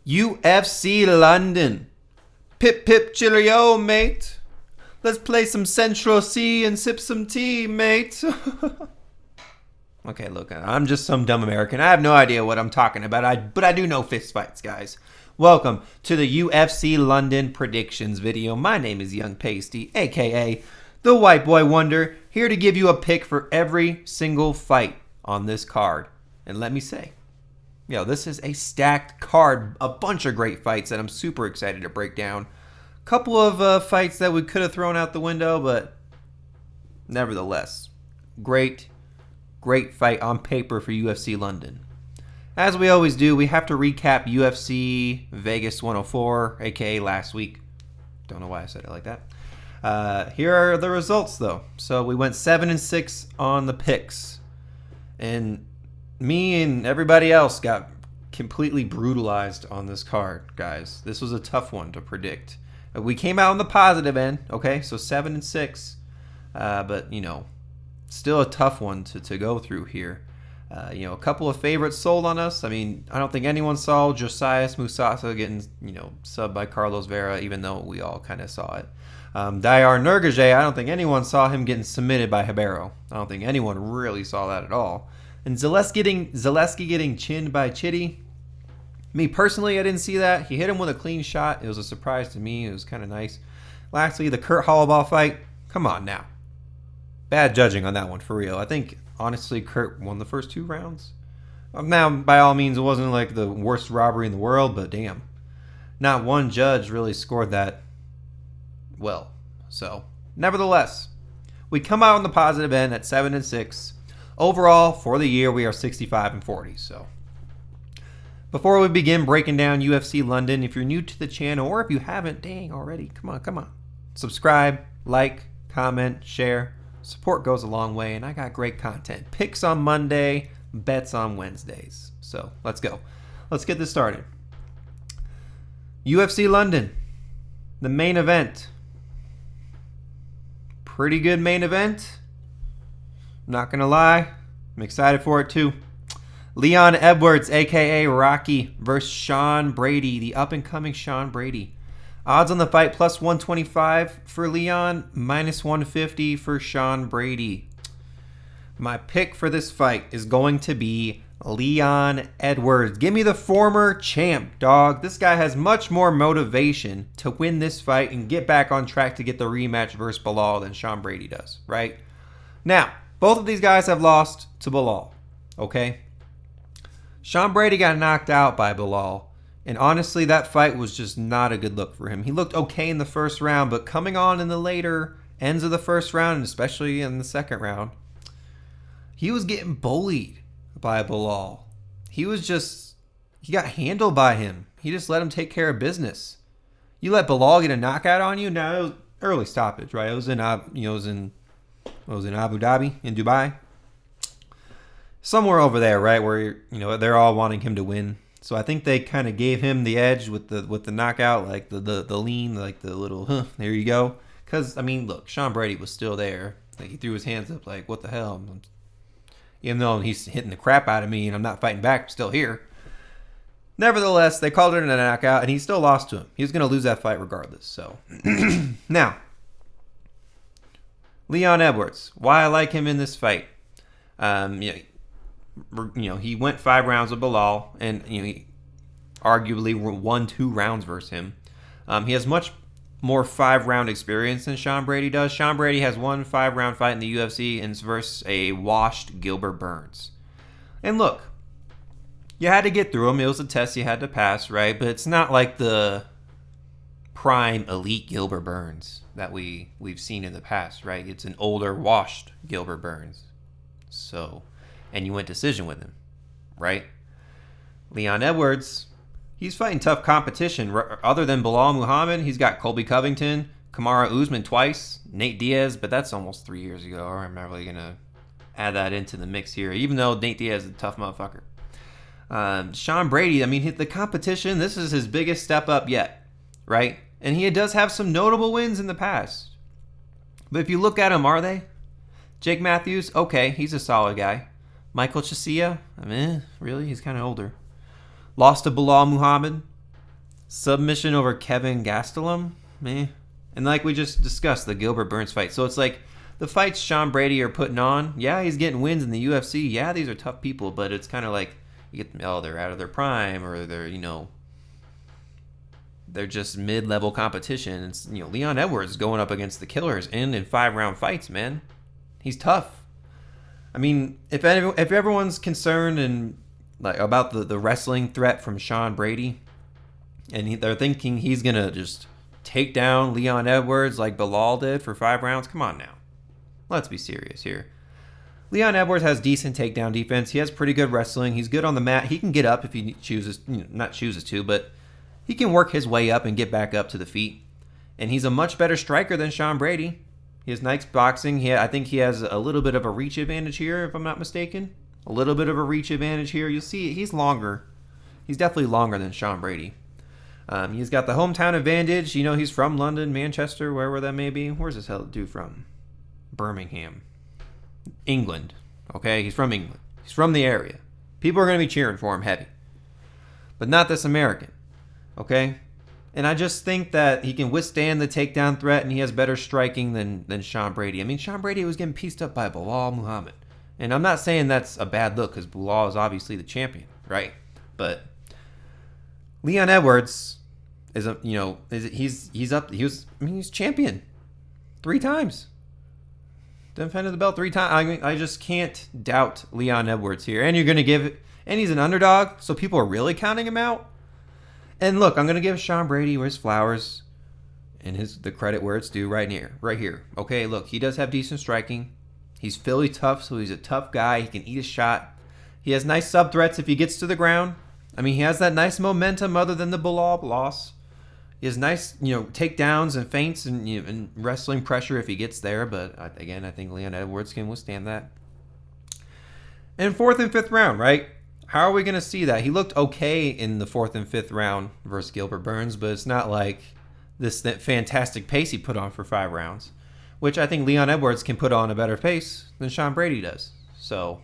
UFC London. Pip pip cheerio, mate. Let's play some Central C and sip some tea, mate. Okay, look, I'm just some dumb American. I have no idea what I'm talking about, but I do know fist fights, guys. Welcome to the UFC London predictions video. My name is Young Pasty, aka the White Boy Wonder, here to give you a pick for every single fight on this card. And let me say, this is a stacked card, a bunch of great fights that I'm super excited to break down. Couple of fights that we could have thrown out the window, but nevertheless, great fight on paper for UFC London. As we always do, we have to recap UFC Vegas 104, aka last week. Don't know why I said it like that. Here are the results, though. So we went 7-6 on the picks, and me and everybody else got completely brutalized on this card, guys. This was a tough one to predict. We came out on the positive end, okay? So 7-6, but still a tough one to go through here. A couple of favorites sold on us. I mean, I don't think anyone saw Josias Musasa getting, subbed by Carlos Vera, even though we all kind of saw it. Dayar Nurgaje, I don't think anyone saw him getting submitted by Ribeiro. I don't think anyone really saw that at all. And Zaleski getting chinned by Chitty. Me personally, I didn't see that. He hit him with a clean shot. It was a surprise to me. It was kind of nice. Lastly, the Kurt Hollowball fight. Come on now. Bad judging on that one, for real. I think, honestly, Kurt won the first 2 rounds. Now, by all means, it wasn't like the worst robbery in the world, but damn. Not one judge really scored that well. So, nevertheless, we come out on the positive end at 7-6. Overall, for the year, we are 65-40. So, before we begin breaking down UFC London, if you're new to the channel or if you haven't, dang, already, come on. Subscribe, like, comment, share. Support goes a long way, and I got great content. Picks on Monday, bets on Wednesdays. So, let's go. Let's get this started. UFC London, the main event. Pretty good main event. I'm not going to lie. I'm excited for it too. Leon Edwards, a.k.a. Rocky, versus Sean Brady, the up-and-coming Sean Brady. Odds on the fight, plus 125 for Leon, minus 150 for Sean Brady. My pick for this fight is going to be Leon Edwards. Give me the former champ, dog. This guy has much more motivation to win this fight and get back on track to get the rematch versus Belal than Sean Brady does, right? Now, both of these guys have lost to Belal, okay? Sean Brady got knocked out by Belal, and honestly, that fight was just not a good look for him. He looked okay in the first round, but coming on in the later ends of the first round, and especially in the second round, he was getting bullied by Belal. He got handled by him. He just let him take care of business. You let Belal get a knockout on you? Now, it was early stoppage, right? It was in Abu Dhabi, in Dubai. Somewhere over there, right, where they're all wanting him to win. So I think they kind of gave him the edge with the knockout, like the lean, like the little there you go. Because I mean, look, Sean Brady was still there. Like, he threw his hands up, like, what the hell? Even though he's hitting the crap out of me and I'm not fighting back, I'm still here. Nevertheless, they called it a knockout, and he still lost to him. He was going to lose that fight regardless. So now, Leon Edwards, why I like him in this fight. He went 5 rounds with Belal, and he arguably won 2 rounds versus him. He has much more 5-round experience than Sean Brady does. Sean Brady has one 5-round fight in the UFC, and it's versus a washed Gilbert Burns. And look, you had to get through him. It was a test you had to pass, right? But it's not like the prime elite Gilbert Burns that we've seen in the past, right? It's an older, washed Gilbert Burns. So, and you went decision with him, right? Leon Edwards, he's fighting tough competition. Other than Belal Muhammad, he's got Colby Covington, Kamaru Usman twice, Nate Diaz, but that's almost 3 years ago. I'm not really going to add that into the mix here, even though Nate Diaz is a tough motherfucker. Sean Brady, I mean, the competition, this is his biggest step up yet, right? And he does have some notable wins in the past. But if you look at him, are they? Jake Matthews, okay, he's a solid guy. Michael Chiesa, I mean, really? He's kind of older. Lost to Belal Muhammad. Submission over Kevin Gastelum? Meh. And like we just discussed, the Gilbert Burns fight. So it's like the fights Sean Brady are putting on, yeah, he's getting wins in the UFC. Yeah, these are tough people, but it's kind of like you get them, oh, they're out of their prime, or they're, they're just mid-level competition. It's, Leon Edwards going up against the killers in 5-round fights, man. He's tough. I mean, if everyone's concerned and like about the wrestling threat from Sean Brady, and they're thinking he's gonna just take down Leon Edwards like Belal did for 5 rounds, come on now. Let's be serious here. Leon Edwards has decent takedown defense. He has pretty good wrestling. He's good on the mat. He can get up if he chooses, not chooses to, but he can work his way up and get back up to the feet. And he's a much better striker than Sean Brady. He has nice boxing. I think he has a little bit of a reach advantage here, if I'm not mistaken. A little bit of a reach advantage here. You'll see he's longer. He's definitely longer than Sean Brady. He's got the hometown advantage. He's from London, Manchester, wherever that may be. Where's this hell dude from? Birmingham. England. Okay, he's from England. He's from the area. People are going to be cheering for him heavy. But not this American. Okay? And I just think that he can withstand the takedown threat, and he has better striking than Sean Brady. I mean, Sean Brady was getting pieced up by Belal Muhammad. And I'm not saying that's a bad look, because Belal is obviously the champion, right? But Leon Edwards is he's champion 3 times. Defended the belt 3 times. I just can't doubt Leon Edwards here. And you're going to and he's an underdog, so people are really counting him out. And look, I'm going to give Sean Brady his flowers and the credit where it's due right here. Okay, look, he does have decent striking. He's Philly tough, so he's a tough guy. He can eat a shot. He has nice sub threats if he gets to the ground. I mean, he has that nice momentum other than the Belal loss. He has nice, takedowns and feints and wrestling pressure if he gets there. But again, I think Leon Edwards can withstand that. And 4th and 5th round, right? How are we going to see that? He looked okay in the 4th and 5th round versus Gilbert Burns, but it's not like this fantastic pace he put on for 5 rounds, which I think Leon Edwards can put on a better pace than Sean Brady does. So,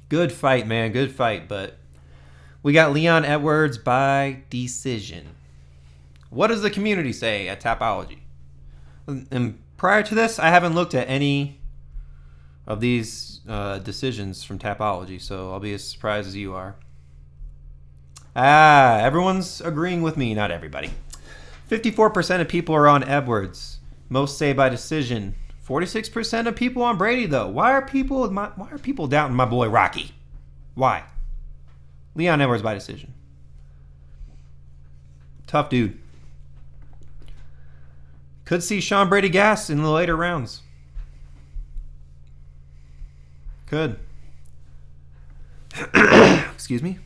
good fight, man. Good fight. But we got Leon Edwards by decision. What does the community say at Tapology? And prior to this, I haven't looked at any of these decisions from Tapology, so I'll be as surprised as you are. Everyone's agreeing with me. Not everybody. 54% of people are on Edwards. Most say by decision. 46% of people on Brady, though. Why are people doubting my boy Rocky? Why? Leon Edwards by decision. Tough dude. Could see Sean Brady gas in the later rounds. Could. Excuse me.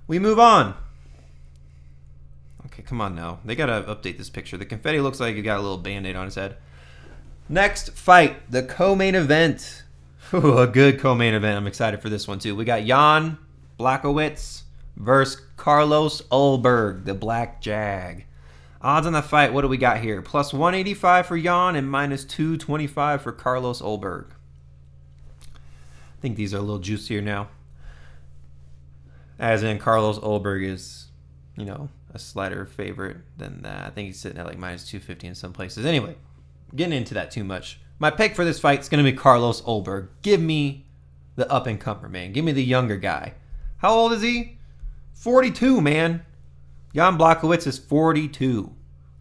We move on. Okay, come on now. They got to update this picture. The confetti looks like he got a little Band-Aid on his head. Next fight, the co-main event. Ooh, a good co-main event. I'm excited for this one, too. We got Jan Blachowicz versus Carlos Ulberg, the Black Jag. Odds on the fight, what do we got here? Plus 185 for Jan and minus 225 for Carlos Ulberg. I think these are a little juicier now. As in, Carlos Ulberg is, a slighter favorite than that. I think he's sitting at like minus 250 in some places. Anyway, getting into that too much. My pick for this fight is going to be Carlos Ulberg. Give me the up-and-comer, man. Give me the younger guy. How old is he? 42, man. Jan Blachowicz is 42.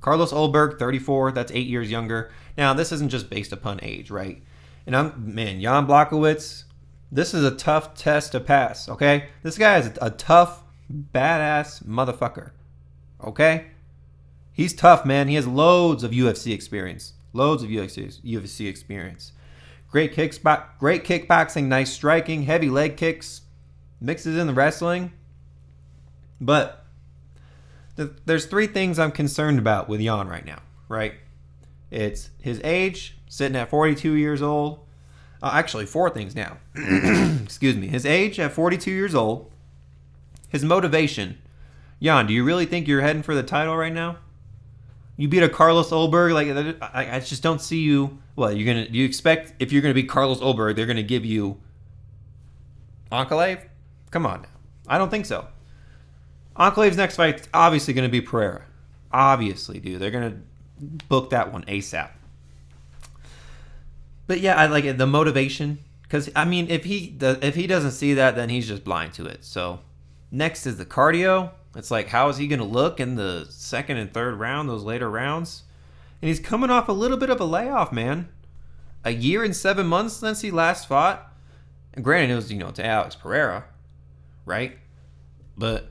Carlos Ulberg, 34. That's 8 years younger. Now, this isn't just based upon age, right? And Jan Blachowicz, this is a tough test to pass, okay? This guy is a tough, badass motherfucker, okay? He's tough, man. He has loads of UFC experience. Loads of UFC experience. Great kickboxing, nice striking, heavy leg kicks, mixes in the wrestling. But there's 3 things I'm concerned about with Jan right now, right? It's his age, sitting at 42 years old. Actually, 4 things now. Excuse me. His age at 42 years old. His motivation. Jan, do you really think you're heading for the title right now? You beat a Carlos Ulberg, I just don't see you. What, do you expect if you're gonna beat Carlos Ulberg, they're gonna give you Ankalaev? Come on now. I don't think so. Enclave's next fight's obviously going to be Pereira. Obviously, dude. They're going to book that one ASAP. But yeah, I like it. The motivation. Because, I mean, if he doesn't see that, then he's just blind to it. So, next is the cardio. It's like, how is he going to look in the second and third round, those later rounds? And he's coming off a little bit of a layoff, man. A year and 7 months since he last fought. And granted, it was, to Alex Pereira, right? But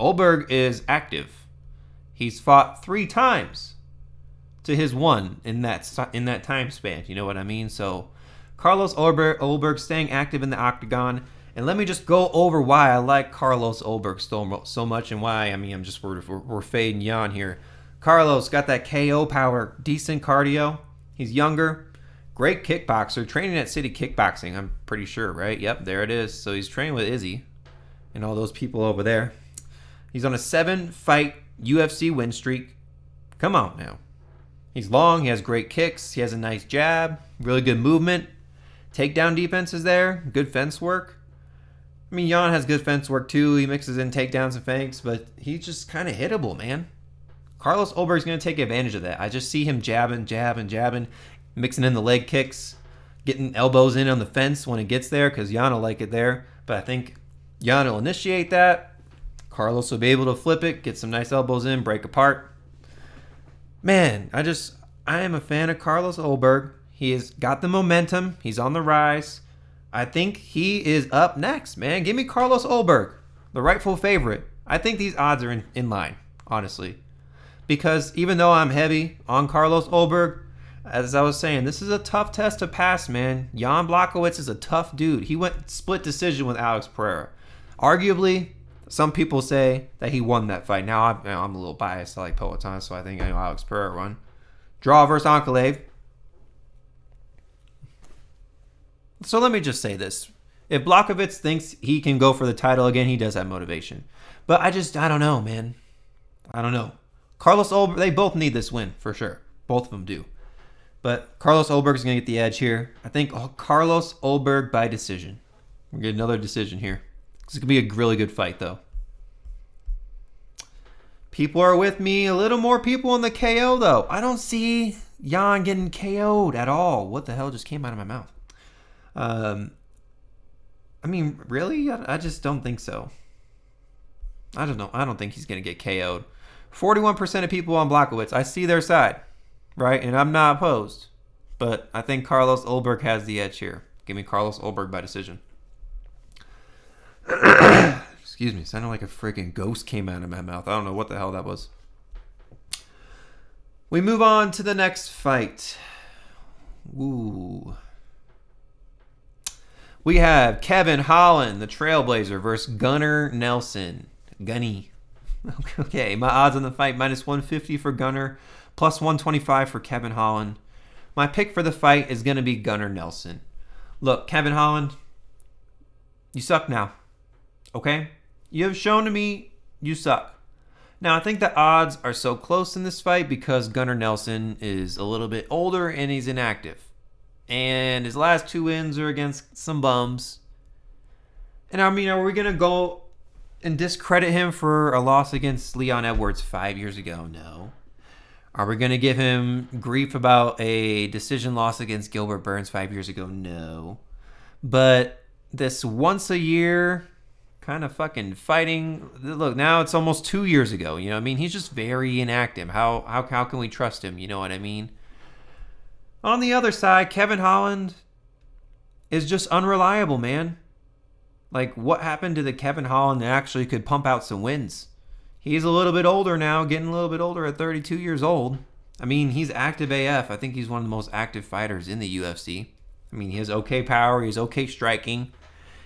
Ulberg is active. He's fought 3 times to his 1 in that time span. You know what I mean? So Carlos Ulberg staying active in the octagon. And let me just go over why I like Carlos Ulberg so much and why. I mean, we're fading Jan here. Carlos got that KO power, decent cardio. He's younger, great kickboxer, training at City Kickboxing, I'm pretty sure, right? Yep, there it is. So he's training with Izzy and all those people over there. He's on a 7-fight UFC win streak. Come on now. He's long, he has great kicks, he has a nice jab, really good movement. Takedown defense is there, good fence work. I mean, Jan has good fence work too. He mixes in takedowns and feints, but he's just kind of hittable, man. Carlos Ulberg's going to take advantage of that. I just see him jabbing, mixing in the leg kicks, getting elbows in on the fence when it gets there because Jan will like it there. But I think Jan will initiate that. Carlos will be able to flip it, get some nice elbows in, break apart. Man, I am a fan of Carlos Ulberg. He has got the momentum. He's on the rise. I think he is up next, man. Give me Carlos Ulberg, the rightful favorite. I think these odds are in line, honestly. Because even though I'm heavy on Carlos Ulberg, as I was saying, this is a tough test to pass, man. Jan Blachowicz is a tough dude. He went split decision with Alex Pereira. Arguably, some people say that he won that fight. Now, I'm a little biased. I like Peloton, so I think Alex Pereira won. Draw versus Enclave. So let me just say this. If Blachowicz thinks he can go for the title again, he does have motivation. But I don't know, man. I don't know. Carlos Ulberg, they both need this win, for sure. Both of them do. But Carlos Ulberg is going to get the edge here. I think Carlos Ulberg by decision. We're going to get another decision here. This is going to be a really good fight, though. People are with me. A little more people in the KO, though. I don't see Jan getting KO'd at all. What the hell just came out of my mouth? I mean, really? I just don't think so. I don't know. I don't think he's going to get KO'd. 41% of people on Blachowicz. I see their side, right? And I'm not opposed. But I think Carlos Ulberg has the edge here. Give me Carlos Ulberg by decision. Excuse me. Sounded like a freaking ghost came out of my mouth. I don't know what the hell that was. We move on to the next fight. Ooh. We have Kevin Holland, the Trailblazer, versus Gunnar Nelson. Gunny. Okay, my odds on the fight, minus 150 for Gunnar, plus 125 for Kevin Holland. My pick for the fight is going to be Gunnar Nelson. Look, Kevin Holland, you suck now. Okay? You have shown to me you suck. Now, I think the odds are so close in this fight because Gunnar Nelson is a little bit older and he's inactive. And his last 2 wins are against some bums. And I mean, are we going to go and discredit him for a loss against Leon Edwards 5 years ago? No. Are we going to give him grief about a decision loss against Gilbert Burns 5 years ago? No. But this once a year kind of fucking fighting. Look, now it's almost 2 years ago. You know what I mean? He's just very inactive. How can we trust him? You know what I mean? On the other side, Kevin Holland is just unreliable, man. Like, what happened to the Kevin Holland that actually could pump out some wins? He's a little bit older now, getting a little bit older at 32 years old. I mean, he's active AF. I think he's one of the most active fighters in the UFC. I mean, he has okay power. He has okay striking.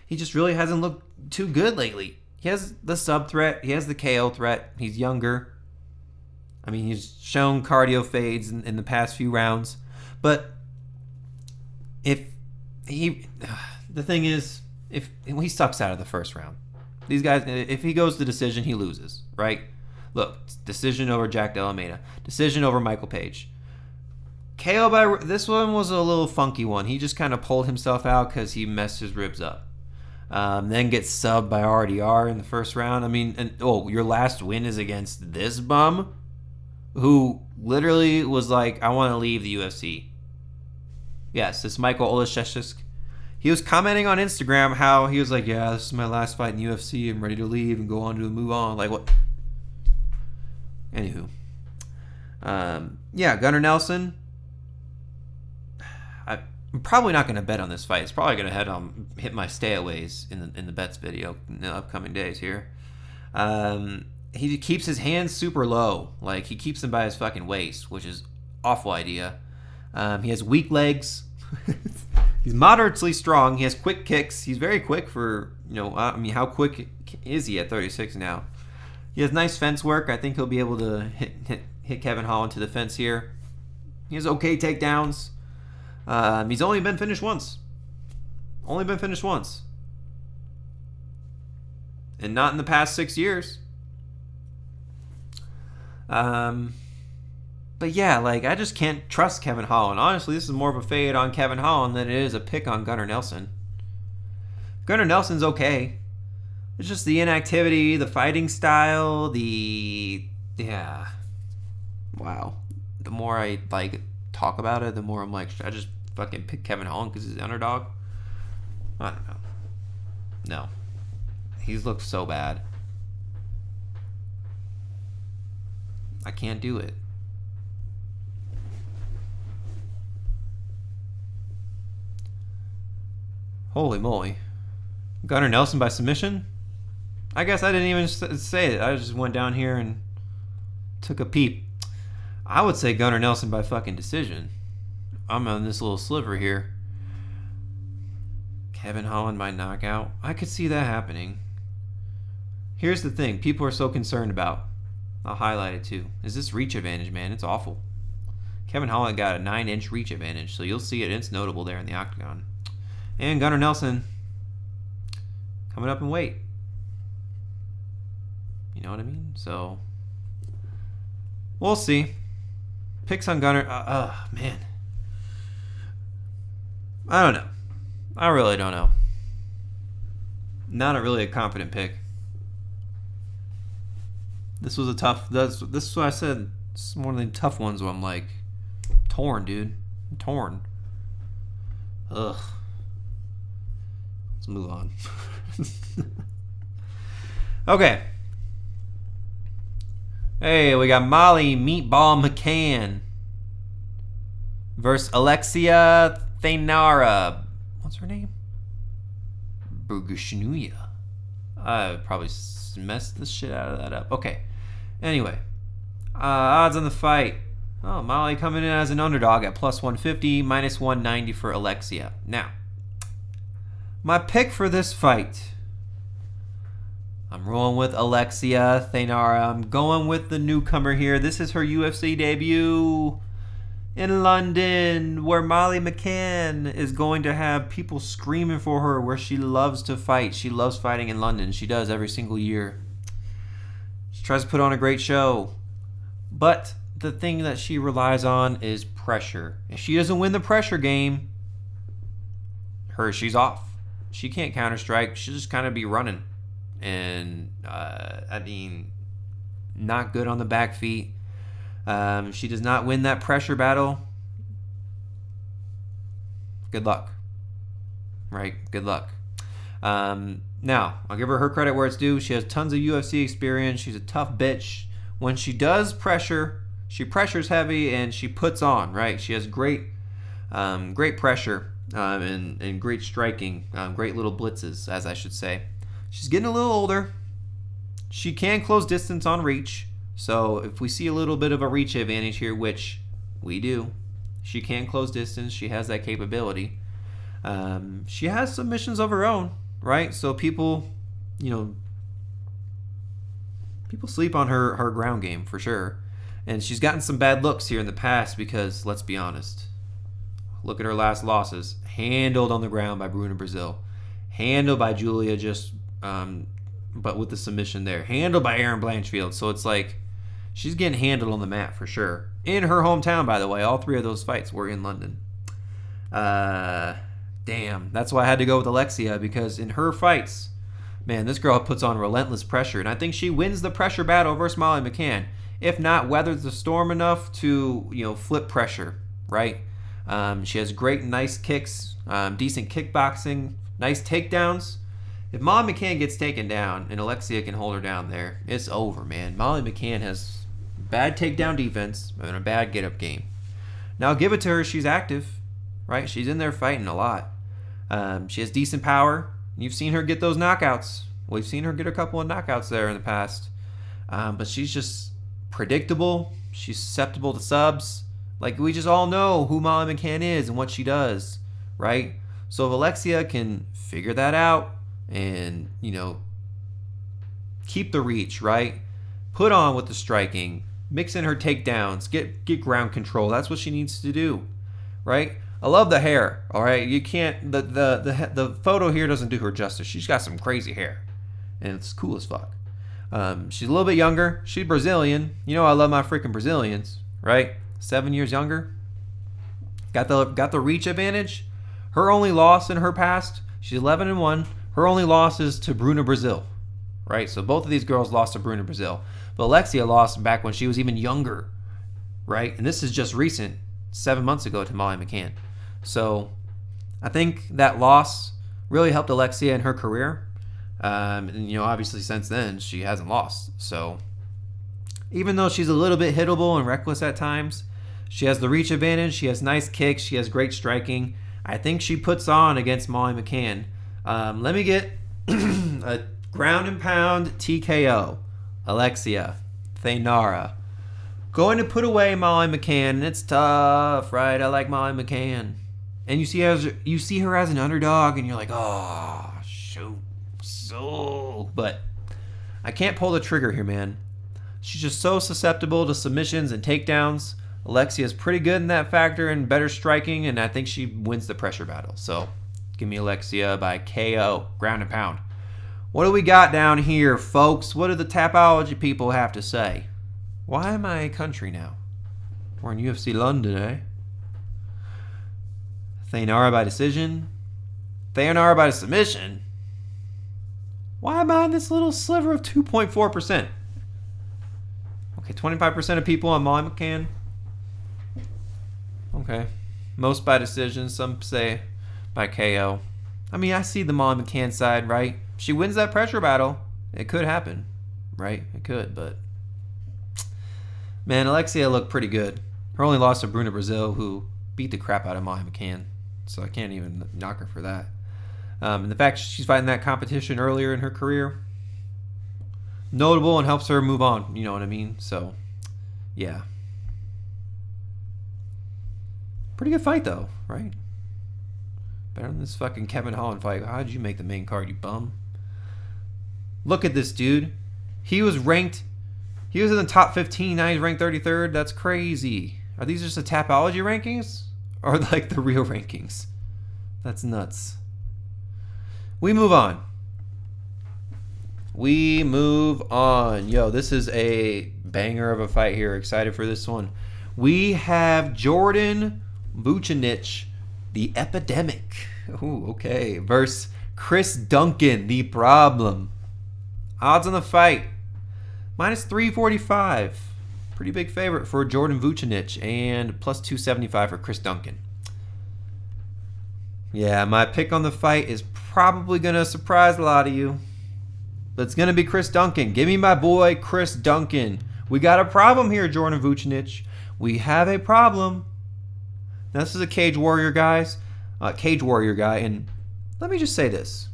He just really hasn't looked too good lately. He has the sub threat. He has the KO threat. He's younger. I mean, he's shown cardio fades in the past few rounds. But the thing is, if he sucks out of the first round, these guys, if he goes to decision, he loses, right? Look, decision over Jack Della Maida, decision over Michael Page. KO by this one was a little funky one. He just kind of pulled himself out because he messed his ribs up. Then gets subbed by RDR in the first round. I mean, your last win is against this bum who literally was like, I want to leave the UFC. Yes, it's Michael Oleszewski. He was commenting on Instagram how he was like, yeah, this is my last fight in the UFC. I'm ready to leave and go on to move on. Like, what? Anywho. Gunnar Nelson. I'm probably not going to bet on this fight. It's probably going to hit my stayaways in the bets video in the upcoming days here. He keeps his hands super low. Like, he keeps them by his fucking waist, which is awful idea. He has weak legs. He's moderately strong. He has quick kicks. He's very quick for, how quick is he at 36 now? He has nice fence work. I think he'll be able to hit Kevin Holland to the fence here. He has okay takedowns. He's only been finished once. And not in the past 6 years. But yeah, I just can't trust Kevin Holland. Honestly, this is more of a fade on Kevin Holland than it is a pick on Gunnar Nelson. Gunnar Nelson's okay. It's just the inactivity, the fighting style, wow. The more I talk about it, the more I'm like, should I just fucking pick Kevin Holland because he's the underdog? I don't know. No. He's looked so bad. I can't do it. Holy moly. Gunnar Nelson by submission? I guess I didn't even say it. I just went down here and took a peep. I would say Gunnar Nelson by fucking decision. I'm on this little sliver here. Kevin Holland by knockout. I could see that happening. Here's the thing people are so concerned about. I'll highlight it too. Is this reach advantage, man? It's awful. Kevin Holland got a 9-inch reach advantage, so you'll see it. It's notable there in the octagon. And Gunnar Nelson coming up in weight. You know what I mean? So we'll see. Picks on Gunnar. Man. I don't know. I really don't know. Not really a confident pick. This was a tough. This is what I said. This is one of the tough ones where I'm like, torn, dude. I'm torn. Ugh. Let's move on. Okay. Hey, we got Molly Meatball McCann versus Alexia Thainara. What's her name? Burgushnuya. I probably messed the shit out of that up. Okay. Anyway. Odds on the fight. Oh, Molly coming in as an underdog at plus 150, minus 190 for Alexia. Now, my pick for this fight. I'm rolling with Alexia Thainara. I'm going with the newcomer here. This is her UFC debut in London, where Molly McCann is going to have people screaming for her, where she loves to fight. She loves fighting in London. She does every single year. She tries to put on a great show. But the thing that she relies on is pressure. If she doesn't win the pressure game, she's off. She can't counter-strike. She'll just kind of be running. And, not good on the back feet. She does not win that pressure battle. Good luck. Right? Good luck. Now, I'll give her credit where it's due. She has tons of UFC experience. She's a tough bitch. When she does pressure, she pressures heavy and she puts on, right? She has great pressure and great striking, great little blitzes, as I should say. She's getting a little older. She can close distance on reach. So if we see a little bit of a reach advantage here, which we do, she can close distance. She has that capability. She has submissions of her own, right? So people sleep on her ground game for sure. And she's gotten some bad looks here in the past because, let's be honest, look at her last losses. Handled on the ground by Bruna Brazil. Handled by Julia but with the submission there. Handled by Erin Blanchfield. So it's like she's getting handled on the mat for sure. In her hometown, by the way. All three of those fights were in London. damn, that's why I had to go with Alexia, because in her fights, man, this girl puts on relentless pressure, and I think she wins the pressure battle versus Molly McCann. If not, weathers the storm enough to, flip pressure, right? She has great, nice kicks, decent kickboxing, nice takedowns. If Molly McCann gets taken down and Alexia can hold her down there, it's over, man. Molly McCann has bad takedown defense and a bad get-up game. Now, give it to her. She's active, right? She's in there fighting a lot. She has decent power. You've seen her get those knockouts. We've seen her get a couple of knockouts there in the past. But she's just predictable. She's susceptible to subs. Like, we just all know who Molly McCann is and what she does, right? So if Alexia can figure that out and, keep the reach, right? Put on with the striking, mix in her takedowns, get ground control. That's what she needs to do, right? I love the hair, all right? You can't, the photo here doesn't do her justice. She's got some crazy hair, and it's cool as fuck. She's a little bit younger. She's Brazilian. I love my freaking Brazilians, right? 7 years younger. Got the reach advantage. Her only loss in her past, she's 11-1. Her only loss is to Bruna Brazil, right? So both of these girls lost to Bruna Brazil. But Alexia lost back when she was even younger, right? And this is just recent, 7 months ago, to Molly McCann. So I think that loss really helped Alexia in her career. And, obviously since then, she hasn't lost. So even though she's a little bit hittable and reckless at times, she has the reach advantage. She has nice kicks. She has great striking. I think she puts on against Molly McCann. Let me get a ground and pound TKO. Alexia, Thainara. Going to put away Molly McCann, and it's tough, right? I like Molly McCann. And you see her as an underdog, and you're like, oh, shoot. But I can't pull the trigger here, man. She's just so susceptible to submissions and takedowns. Alexia's pretty good in that factor and better striking, and I think she wins the pressure battle. So give me Alexia by KO, ground and pound. What do we got down here, folks? What do the Tapology people have to say? Why am I a country now? We're in UFC London, eh? Thainara by decision. Thainara by submission. Why am I in this little sliver of 2.4%? Okay, 25% of people on Molly McCann. Okay. Most by decision. Some say by KO. I mean, I see the Molly McCann side, right? She wins that pressure battle. It could happen, right? It could, but... Man, Alexia looked pretty good. Her only loss to Bruna Brazil, who beat the crap out of Molly McCann. So I can't even knock her for that. And the fact she's fighting that competition earlier in her career, notable and helps her move on. You know what I mean? So, yeah. Pretty good fight, though, right? Better than this fucking Kevin Holland fight. How did you make the main card, you bum? Look at this dude. He was in the top 15. Now he's ranked 33rd. That's crazy. Are these just the Tapology rankings? Or like the real rankings? That's nuts. We move on. Yo, this is a banger of a fight here. Excited for this one. We have Jordan Vucenic, the epidemic. Ooh, okay. Versus Chris Duncan, the problem. Odds on the fight. Minus 345. Pretty big favorite for Jordan Vucenic. And plus 275 for Chris Duncan. Yeah, my pick on the fight is probably going to surprise a lot of you. But it's going to be Chris Duncan. Give me my boy, Chris Duncan. We got a problem here, Jordan Vucenic. We have a problem. Now, this is a Cage Warrior guy. And let me just say this.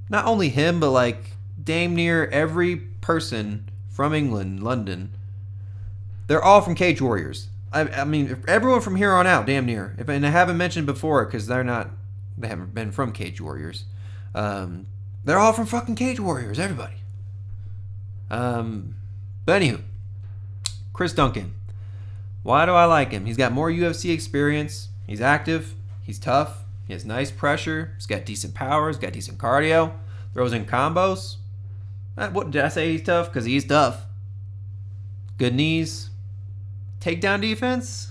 Not only him, but like damn near every person from England, London, they're all from Cage Warriors. I mean, everyone from here on out, damn near. And I haven't mentioned before because they haven't been from Cage Warriors. They're all from fucking Cage Warriors, everybody. But anywho, Chris Duncan. Why do I like him? He's got more UFC experience. He's active. He's tough. He has nice pressure. He's got decent power. He's got decent cardio. Throws in combos. What did I say? He's tough? Because he's tough. Good knees. Takedown defense.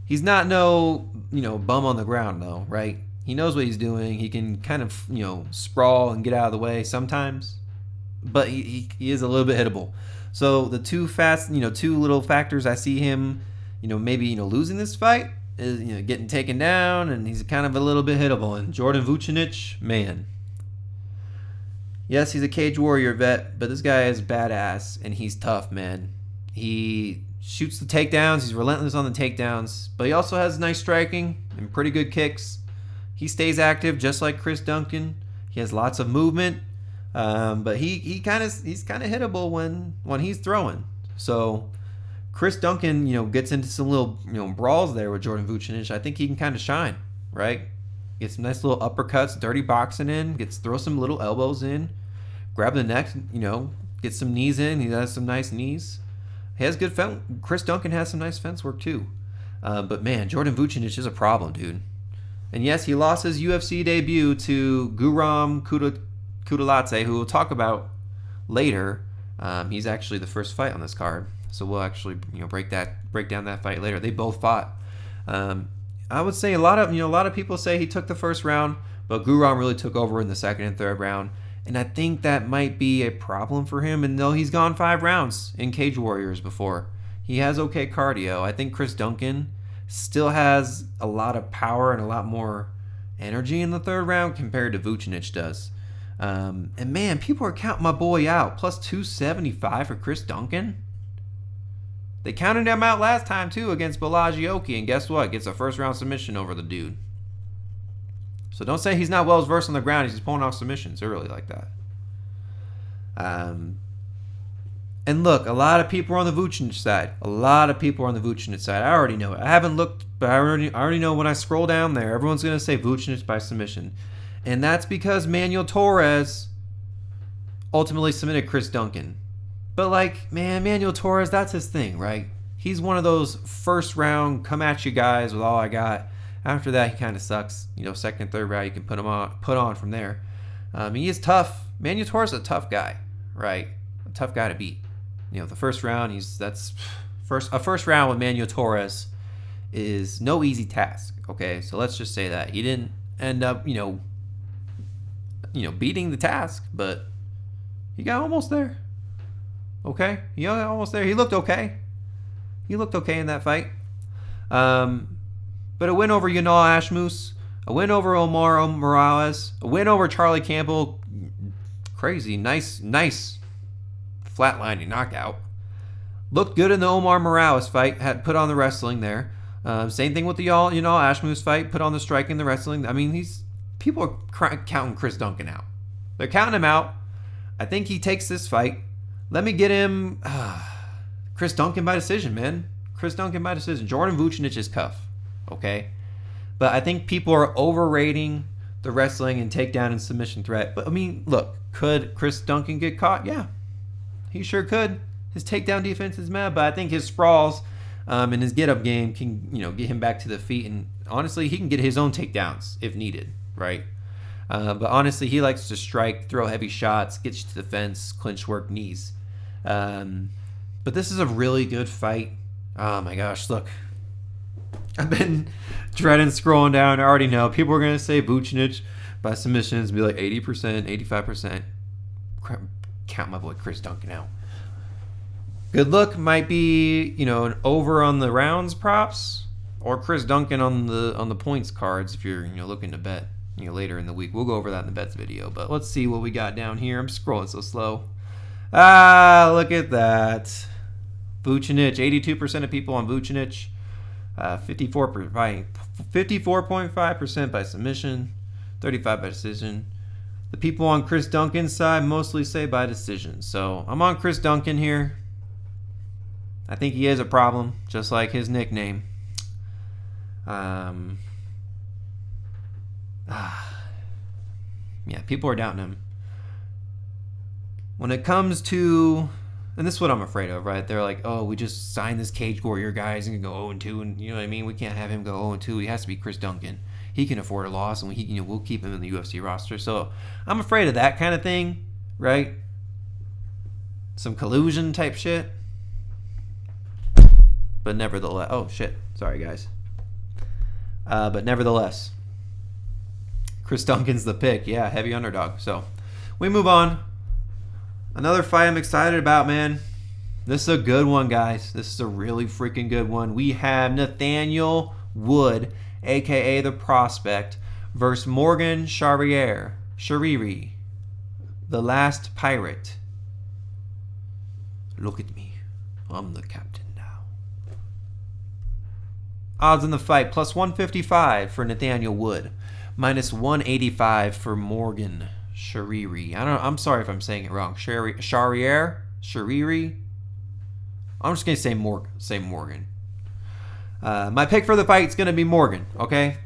He's He's not no, bum on the ground though, right? He knows what he's doing. He can kind of, sprawl and get out of the way sometimes, but he is a little bit hittable. So the two little factors I see him, maybe losing this fight is getting taken down, and he's kind of a little bit hittable. And Jordan Vucenic, man, yes, he's a Cage Warrior vet, but this guy is badass and he's tough, man. He shoots the takedowns. He's relentless on the takedowns, but he also has nice striking and pretty good kicks. He stays active just like Chris Duncan. He has lots of movement, but he's kind of hittable when he's throwing. So Chris Duncan, gets into some little brawls there with Jordan Vucenic. I think he can kind of shine, right? Get some nice little uppercuts, dirty boxing in. Throw some little elbows in, grab the neck, get some knees in. He has some nice knees. He has good fence. Chris Duncan has some nice fence work too. But man, Jordan Vucenic is a problem, dude. And yes, he lost his UFC debut to Guram Kudalate, who we'll talk about later. He's actually the first fight on this card, so we'll actually break down that fight later. They both fought. I would say a lot of people say he took the first round, but Guram really took over in the second and third round. And I think that might be a problem for him. And though he's gone 5 rounds in Cage Warriors before, he has okay cardio. I think Chris Duncan still has a lot of power and a lot more energy in the third round compared to Vucenic does. And man, people are counting my boy out. Plus 275 for Chris Duncan. They counted him out last time too against Blachowicz, and guess what? Gets a first round submission over the dude. So don't say he's not well versed on the ground. He's just pulling off submissions early like that. And look, a lot of people are on the Vucenic side. I already know it. I haven't looked, but I already know when I scroll down there, everyone's going to say Vucenic by submission. And that's because Manuel Torres ultimately submitted Chris Duncan. But Manuel Torres, that's his thing, right? He's one of those first round come at you guys with all I got. After that, he kind of sucks. Second, third round, you can put on from there. He is tough. Manuel Torres is a tough guy, right? A tough guy to beat. The first round, a first round with Manuel Torres is no easy task. Okay, so let's just say that he didn't end up, beating the task, but he got almost there. Okay, he got almost there. He looked okay. In that fight. But a win over Yanal Ashmus, a win over Omar Morales, a win over Charlie Campbell. Crazy, nice flatlining knockout. Looked good in the Omar Morales fight. Had put on the wrestling there. Same thing with the Yanal Ashmus fight. Put on the striking, the wrestling. I mean, people are counting Chris Duncan out. They're counting him out. I think he takes this fight. Let me get him Chris Duncan by decision, man. Chris Duncan by decision. Jordan Vucenic is tough. Okay, but I think people are overrating the wrestling and takedown and submission threat. But I mean, look, could Chris Duncan get caught? Yeah, he sure could. His takedown defense is mad, but I think his sprawls and his get-up game can get him back to the feet. And honestly, he can get his own takedowns if needed, right? But honestly, he likes to strike, throw heavy shots, get you to the fence, clinch work, knees. But this is a really good fight. Oh my gosh, look. I've been dreading scrolling down. I already know. People are going to say Vucenic by submissions, be like 80%, 85%. Count my boy Chris Duncan out. Good look might be, an over on the rounds props, or Chris Duncan on the points cards if you're looking to bet later in the week. We'll go over that in the bets video, but let's see what we got down here. I'm scrolling so slow. Look at that. Vucenic, 82% of people on Vucenic. 54.5% by submission, 35% by decision. The people on Chris Duncan's side mostly say by decision. So I'm on Chris Duncan here. I think he is a problem, just like his nickname. Yeah, people are doubting him. When it comes to, and this is what I'm afraid of, right? They're like, oh, we just signed this Cage Warrior guy. He's going to go 0-2, and you know what I mean? We can't have him go 0-2. He has to be Chris Duncan. He can afford a loss, and we'll keep him in the UFC roster. So I'm afraid of that kind of thing, right? Some collusion type shit. But nevertheless, oh shit, sorry guys. But nevertheless, Chris Duncan's the pick. Yeah, heavy underdog. So we move on. Another fight I'm excited about, man. This is a good one, guys. This is a really freaking good one. We have Nathaniel Wood, a.k.a. The Prospect, versus Morgan Charriere, the last pirate. Look at me. I'm the captain now. Odds in the fight, plus 155 for Nathaniel Wood, minus 185 for Morgan Charriere. I'm sorry if I'm saying it wrong. Charriere? I'm just going to say Morgan. My pick for the fight is going to be Morgan, okay?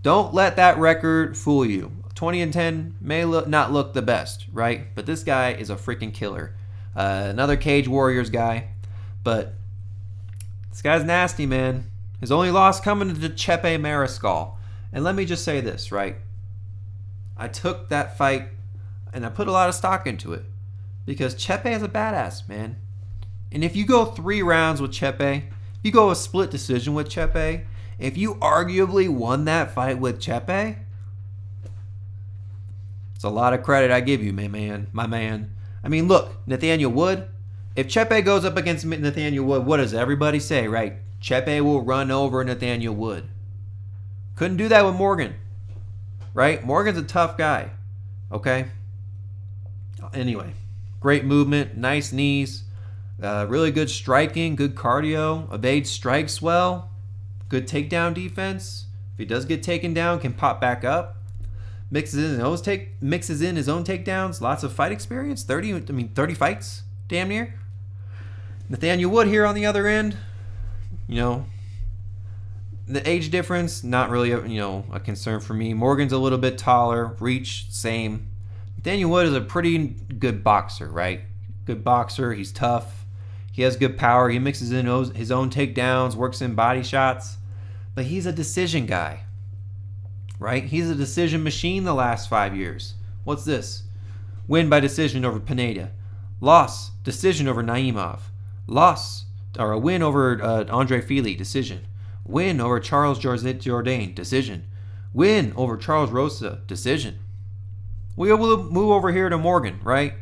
Don't let that record fool you. 20-10 may not look the best, right? But this guy is a freaking killer. Another Cage Warriors guy. But this guy's nasty, man. His only loss coming to Chepe Mariscal. And let me just say this, right? I took that fight and I put a lot of stock into it. Because Chepe is a badass, man. And if you go 3 rounds with Chepe, you go a split decision with Chepe, if you arguably won that fight with Chepe, it's a lot of credit I give you, my man. I mean, look, Nathaniel Wood, if Chepe goes up against Nathaniel Wood, what does everybody say, right? Chepe will run over Nathaniel Wood. Couldn't do that with Morgan, right? Morgan's a tough guy, okay? Anyway, great movement, nice knees. Really good striking, good cardio, evades strikes well, good takedown defense. If he does get taken down, can pop back up. Mixes in his own takedowns. Lots of fight experience. 30 fights, damn near. Nathaniel Wood here on the other end. You know, the age difference not really a concern for me. Morgan's a little bit taller, reach same. Nathaniel Wood is a pretty good boxer, right? Good boxer. He's tough. He has good power. He mixes in his own takedowns, works in body shots. But he's a decision guy, right? He's a decision machine the last 5 years. What's this? Win by decision over Pineda. Loss, decision over Naimov. A win over Andrey Fili, decision. Win over Charles Jourdain, decision. Win over Charles Rosa, decision. We will move over here to Morgan, right?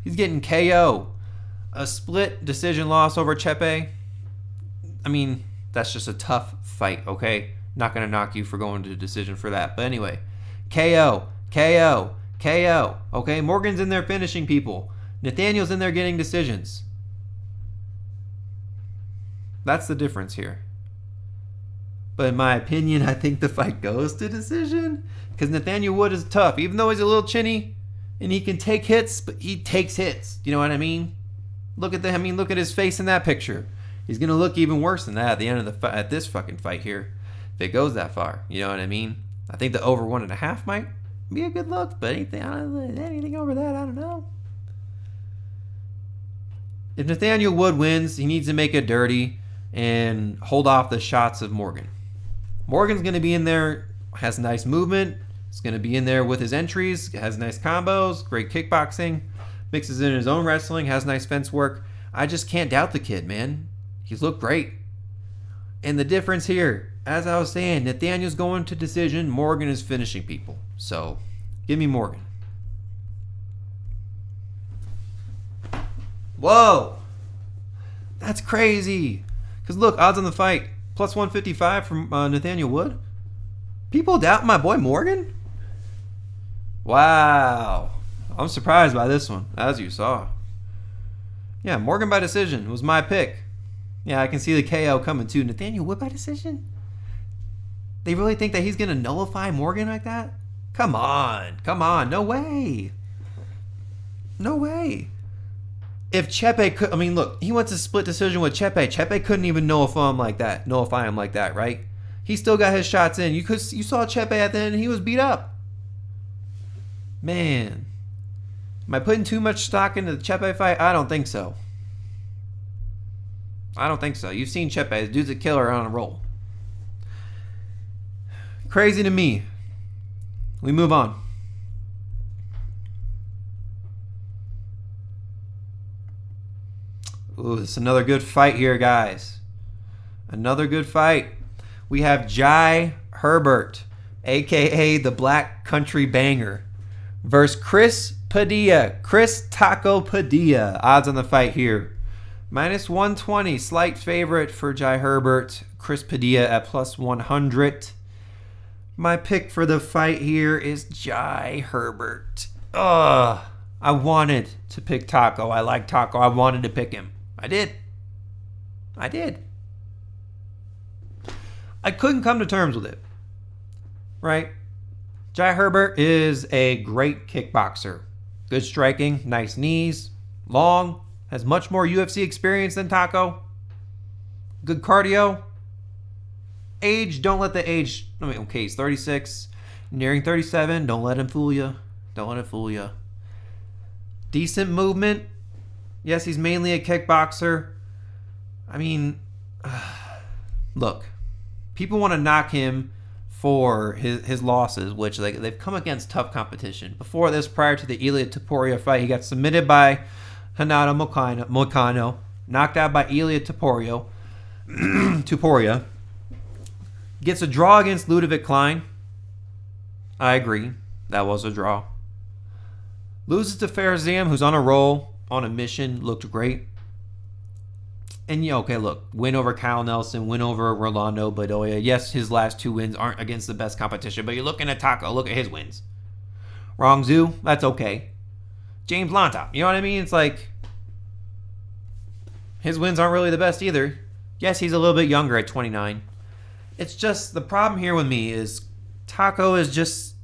He's getting KO. A split decision loss over Chepe. I mean, that's just a tough fight, okay? Not going to knock you for going to a decision for that. But anyway, KO. Okay, Morgan's in there finishing people. Nathaniel's in there getting decisions. That's the difference here. But in my opinion, I think the fight goes to decision. Because Nathaniel Wood is tough. Even though he's a little chinny and he can take hits, but he takes hits. You know what I mean? Look at his face in that picture. He's gonna look even worse than that at the end of at this fucking fight here, if it goes that far. You know what I mean? I think the over 1.5 might be a good look, but anything over that, I don't know. If Nathaniel Wood wins, he needs to make it dirty and hold off the shots of Morgan. Morgan's gonna be in there, has nice movement. He's gonna be in there with his entries, has nice combos, great kickboxing. Mixes in his own wrestling, has nice fence work. I just can't doubt the kid, man. He's looked great. And the difference here, as I was saying, Nathaniel's going to decision, Morgan is finishing people. So, give me Morgan. Whoa! That's crazy. Because look, odds on the fight, plus 155 from Nathaniel Wood. People doubt my boy Morgan? Wow. I'm surprised by this one, as you saw. Yeah, Morgan by decision was my pick. Yeah, I can see the KO coming too. Nathaniel Wood by decision? They really think that he's going to nullify Morgan like that? Come on. No way. If Chepe could, look, he went to split decision with Chepe. Chepe couldn't even nullify him like that, right? He still got his shots in. You saw Chepe at the end, and he was beat up. Man. Am I putting too much stock into the Chepe fight? I don't think so. You've seen Chepe. The dude's a killer on a roll. Crazy to me. We move on. Ooh, this is another good fight here, guys. Another good fight. We have Jai Herbert, a.k.a. the Black Country Banger, versus Chris Padilla. Chris Taco Padilla. Odds on the fight here. -120. Slight favorite for Jai Herbert. Chris Padilla at +100. My pick for the fight here is Jai Herbert. I wanted to pick Taco. I like Taco. I wanted to pick him. I did. I couldn't come to terms with it. Right? Jai Herbert is a great kickboxer. Good striking, nice knees, long, has much more UFC experience than Taco. Good cardio. Age, don't let the age, okay, he's 36, nearing 37. Don't let him fool you. Don't let it fool you. Decent movement. Yes, he's mainly a kickboxer. I mean, look, people want to knock him for his losses, which they've come against tough competition. Before this, prior to the Ilia Topuria fight, he got submitted by Renato Moicano, knocked out by Ilia Topuria. Gets a draw against Ludovic Klein. I agree. That was a draw. Loses to Farazam, who's on a roll, on a mission, looked great. And okay, look, win over Kyle Nelson, win over Rolando Bedoya. Yes, his last 2 wins aren't against the best competition, but you're looking at Taco. Look at his wins. Rong Zhu, that's okay. James Lonta, you know what I mean? It's like, his wins aren't really the best either. Yes, he's a little bit younger at 29. It's just, the problem here with me is Taco is just,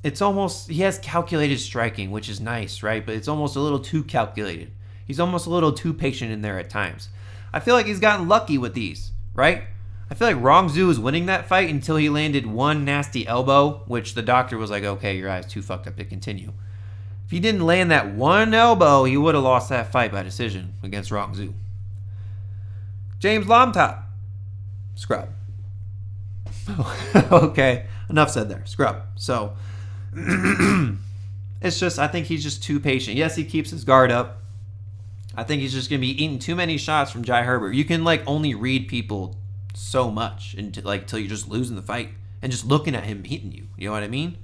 it's almost, he has calculated striking, which is nice, right? But it's almost a little too calculated. He's almost a little too patient in there at times. I feel like he's gotten lucky with these, right? I feel like Rong Zhu was winning that fight until he landed one nasty elbow, which the doctor was like, okay, your eye's too fucked up to continue. If he didn't land that one elbow, he would have lost that fight by decision against Rong Zhu. James Lomtop. Scrub. Okay, enough said there. Scrub. So, it's just, I think he's just too patient. Yes, he keeps his guard up. I think he's just going to be eating too many shots from Jai Herbert. You can, only read people so much until you're just losing the fight and just looking at him hitting you. You know what I mean?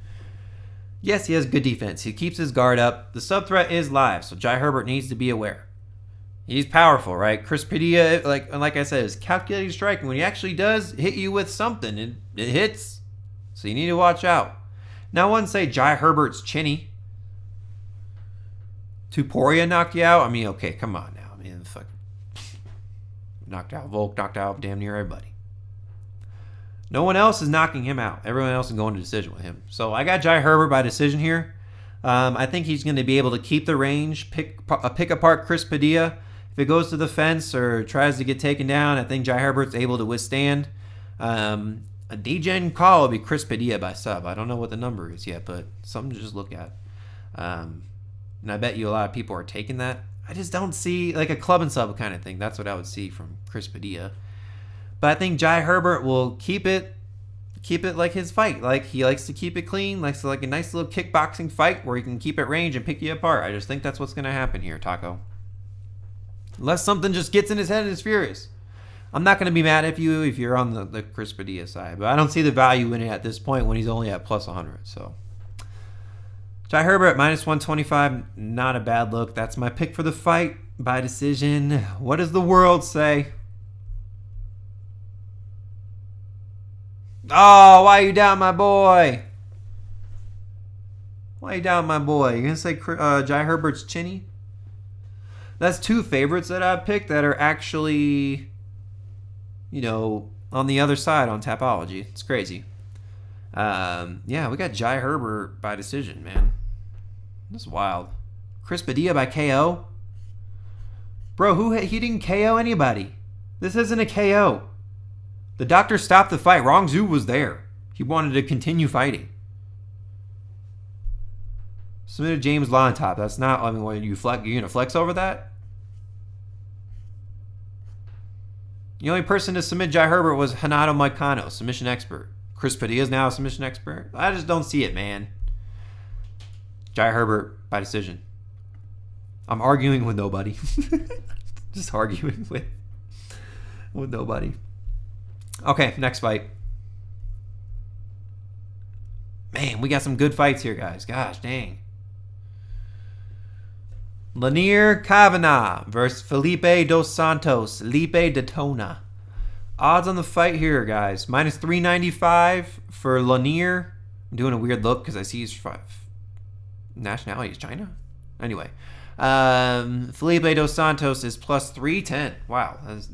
Yes, he has good defense. He keeps his guard up. The sub-threat is live, so Jai Herbert needs to be aware. He's powerful, right? Chris Padilla, like I said, is calculated striking. When he actually does hit you with something, it hits. So you need to watch out. Now, I wouldn't say Jai Herbert's chinny. Topuria knocked you out? I mean, okay, come on now. I mean, fucking knocked out Volk, knocked out damn near everybody. No one else is knocking him out. Everyone else is going to decision with him. So I got Jai Herbert by decision here. I think he's going to be able to keep the range, pick apart Chris Padilla. If it goes to the fence or tries to get taken down, I think Jai Herbert's able to withstand. A DGen call would be Chris Padilla by sub. I don't know what the number is yet, but something to just look at. And I bet you a lot of people are taking that. I just don't see a club and sub kind of thing. That's what I would see from Chris Padilla. But I think Jai Herbert will keep it like his fight. He likes to keep it clean, likes to a nice little kickboxing fight where he can keep it range and pick you apart. I just think that's what's going to happen here, Taco. Unless something just gets in his head and is furious. I'm not going to be mad at you if you're on the Chris Padilla side, but I don't see the value in it at this point when he's only at +100. So Jai Herbert -125, not a bad look. That's my pick for the fight by decision. What does the world say? Oh, why are you down, my boy? Why are you down, my boy? You're going to say Jai Herbert's chinny? That's 2 favorites that I picked that are actually, on the other side on Tapology. It's crazy. Yeah, we got Jai Herbert by decision, man. This is wild. Chris Padilla by KO? Bro, he didn't KO anybody. This isn't a KO. The doctor stopped the fight. Rong Zhu was there. He wanted to continue fighting. Submitted James Law on top. That's not, what you're going to flex over that? The only person to submit Jai Herbert was Renato Moicano, submission expert. Chris Padilla is now a submission expert. I just don't see it, man. Jai Herbert by decision. I'm arguing with nobody. Just arguing with nobody. Okay, next fight. Man, we got some good fights here, guys. Gosh, dang. Kavanagh versus Felipe dos Santos. Felipe Daytona. Odds on the fight here, guys. Minus 395 for Lanier. I'm doing a weird look because I see his nationality is China. Anyway. Felipe dos Santos is plus 310. Wow, that's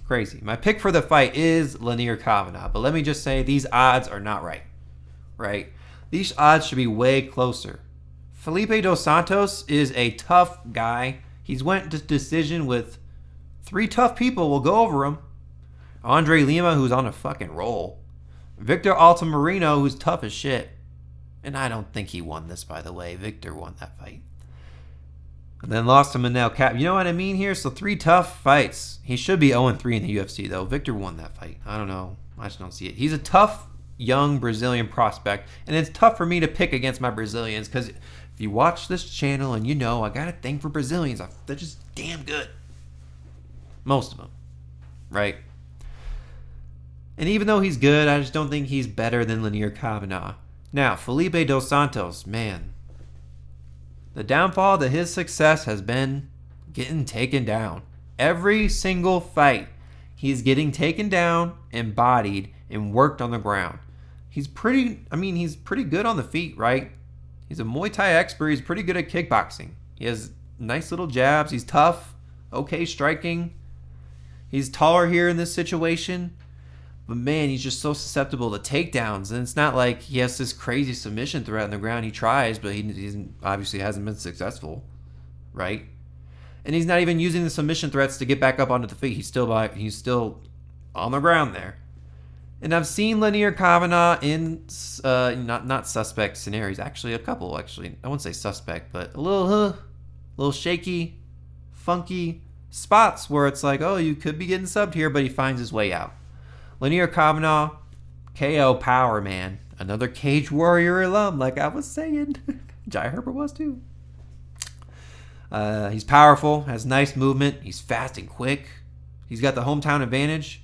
crazy. My pick for the fight is Lanier Kavanagh. But let me just say, these odds are not right. Right? These odds should be way closer. Felipe dos Santos is a tough guy. He's went to decision with 3 tough people. We'll go over him. Andrey Lima, who's on a fucking roll. Victor Altamirano, who's tough as shit. And I don't think he won this, by the way. Victor won that fight. And then lost to Manel Cap. You know what I mean here? So 3 tough fights. He should be 0-3 in the UFC, though. Victor won that fight. I don't know. I just don't see it. He's a tough, young Brazilian prospect. And it's tough for me to pick against my Brazilians because if you watch this channel and you know I got a thing for Brazilians, they're just damn good. Most of them. Right? And even though he's good, I just don't think he's better than Lanier Kavanagh. Now, Felipe dos Santos, man. The downfall to his success has been getting taken down. Every single fight, he's getting taken down and bodied and worked on the ground. He's pretty good on the feet, right? He's a Muay Thai expert. He's pretty good at kickboxing. He has nice little jabs. He's tough. Okay striking. He's taller here in this situation. But man, he's just so susceptible to takedowns. And it's not like he has this crazy submission threat on the ground. He tries, but he obviously hasn't been successful. Right? And he's not even using the submission threats to get back up onto the feet. He's still on the ground there. And I've seen Lanier Kavanagh in not suspect scenarios. Actually, a couple. Actually, I wouldn't say suspect, but a little shaky, funky spots where it's like, oh, you could be getting subbed here, but he finds his way out. Lanier Kavanagh, KO power, man. Another Cage Warrior alum, like I was saying. Jai Herbert was too. He's powerful, has nice movement. He's fast and quick. He's got the hometown advantage.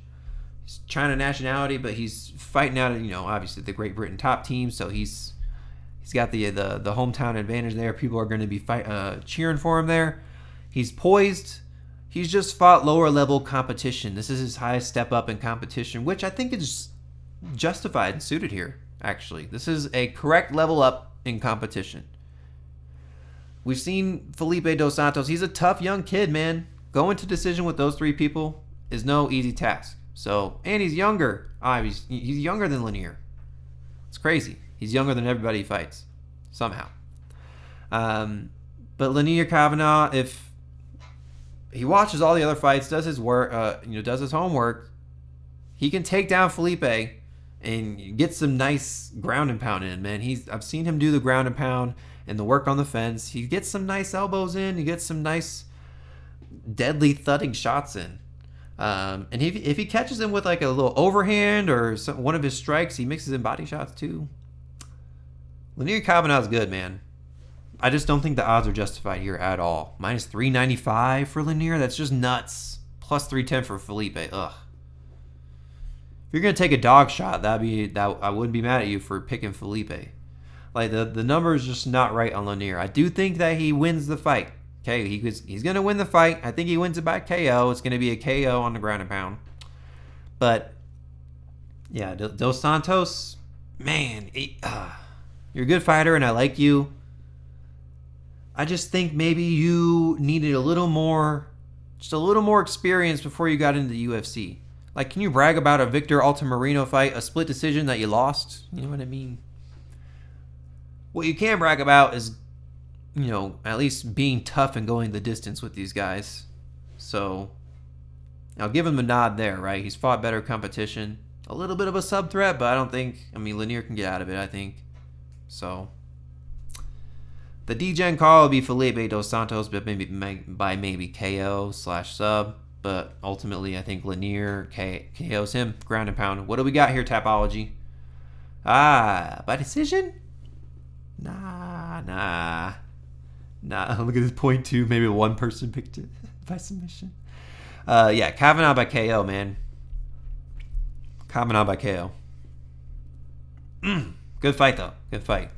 He's China nationality, but he's fighting out of, obviously the Great Britain top team. So he's got the hometown advantage there. People are going to be cheering for him there. He's poised. He's just fought lower level competition. This is his highest step up in competition, which I think is justified and suited here, actually. This is a correct level up in competition. We've seen Felipe dos Santos. He's a tough young kid, man. Going to decision with those 3 people is no easy task. And he's younger. He's younger than Lanier. It's crazy. He's younger than everybody he fights, somehow. But Lanier Kavanagh, if he watches all the other fights, does his work, does his homework, he can take down Felipe and get some nice ground and pound in, man. I've seen him do the ground and pound and the work on the fence. He gets some nice elbows in. He gets some nice deadly thudding shots in. And if he catches him with like a little overhand or one of his strikes, he mixes in body shots too. Lanier Kavanagh's good, man. I just don't think the odds are justified here at all. Minus 395 for Lanier, that's just nuts. Plus 310 for Felipe. Ugh. If you're gonna take a dog shot, that I wouldn't be mad at you for picking Felipe. Like the number is just not right on Lanier. I do think that he wins the fight. Okay, he's gonna win the fight. I think he wins it by KO. It's gonna be a KO on the ground and pound. But yeah, Dos Santos, man, you're a good fighter, and I like you. I just think maybe you needed a little more experience before you got into the UFC. Like, can you brag about a Victor Altamirano fight, a split decision that you lost? You know what I mean? What you can brag about is, at least being tough and going the distance with these guys. So, I'll give him a nod there, right? He's fought better competition. A little bit of a sub threat, but Lanier can get out of it, I think. So, the D-Gen call will be Felipe Dos Santos, but maybe KO/sub. But ultimately, I think Lanier KOs him. Ground and pound. What do we got here, Tapology? By decision? Nah. Look at this point two. Maybe one person picked it by submission. Kavanagh by KO, man. Kavanagh by KO. Good fight, though. Good fight.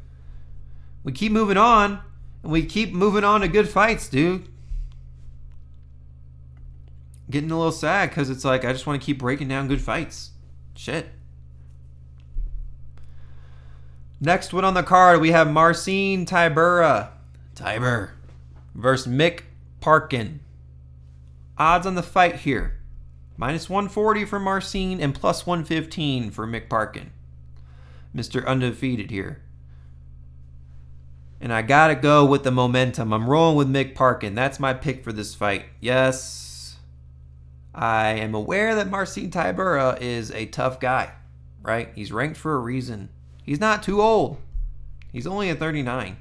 We keep moving on, and we keep moving on to good fights, dude. Getting a little sad because it's like I just want to keep breaking down good fights. Shit. Next one on the card, we have Marcin Tybura versus Mick Parkin. Odds on the fight here. -140 for Marcin and +115 for Mick Parkin. Mr. Undefeated here. And I gotta go with the momentum. I'm rolling with Mick Parkin. That's my pick for this fight. Yes, I am aware that Marcin Tybura is a tough guy, right? He's ranked for a reason. He's not too old. He's only at 39.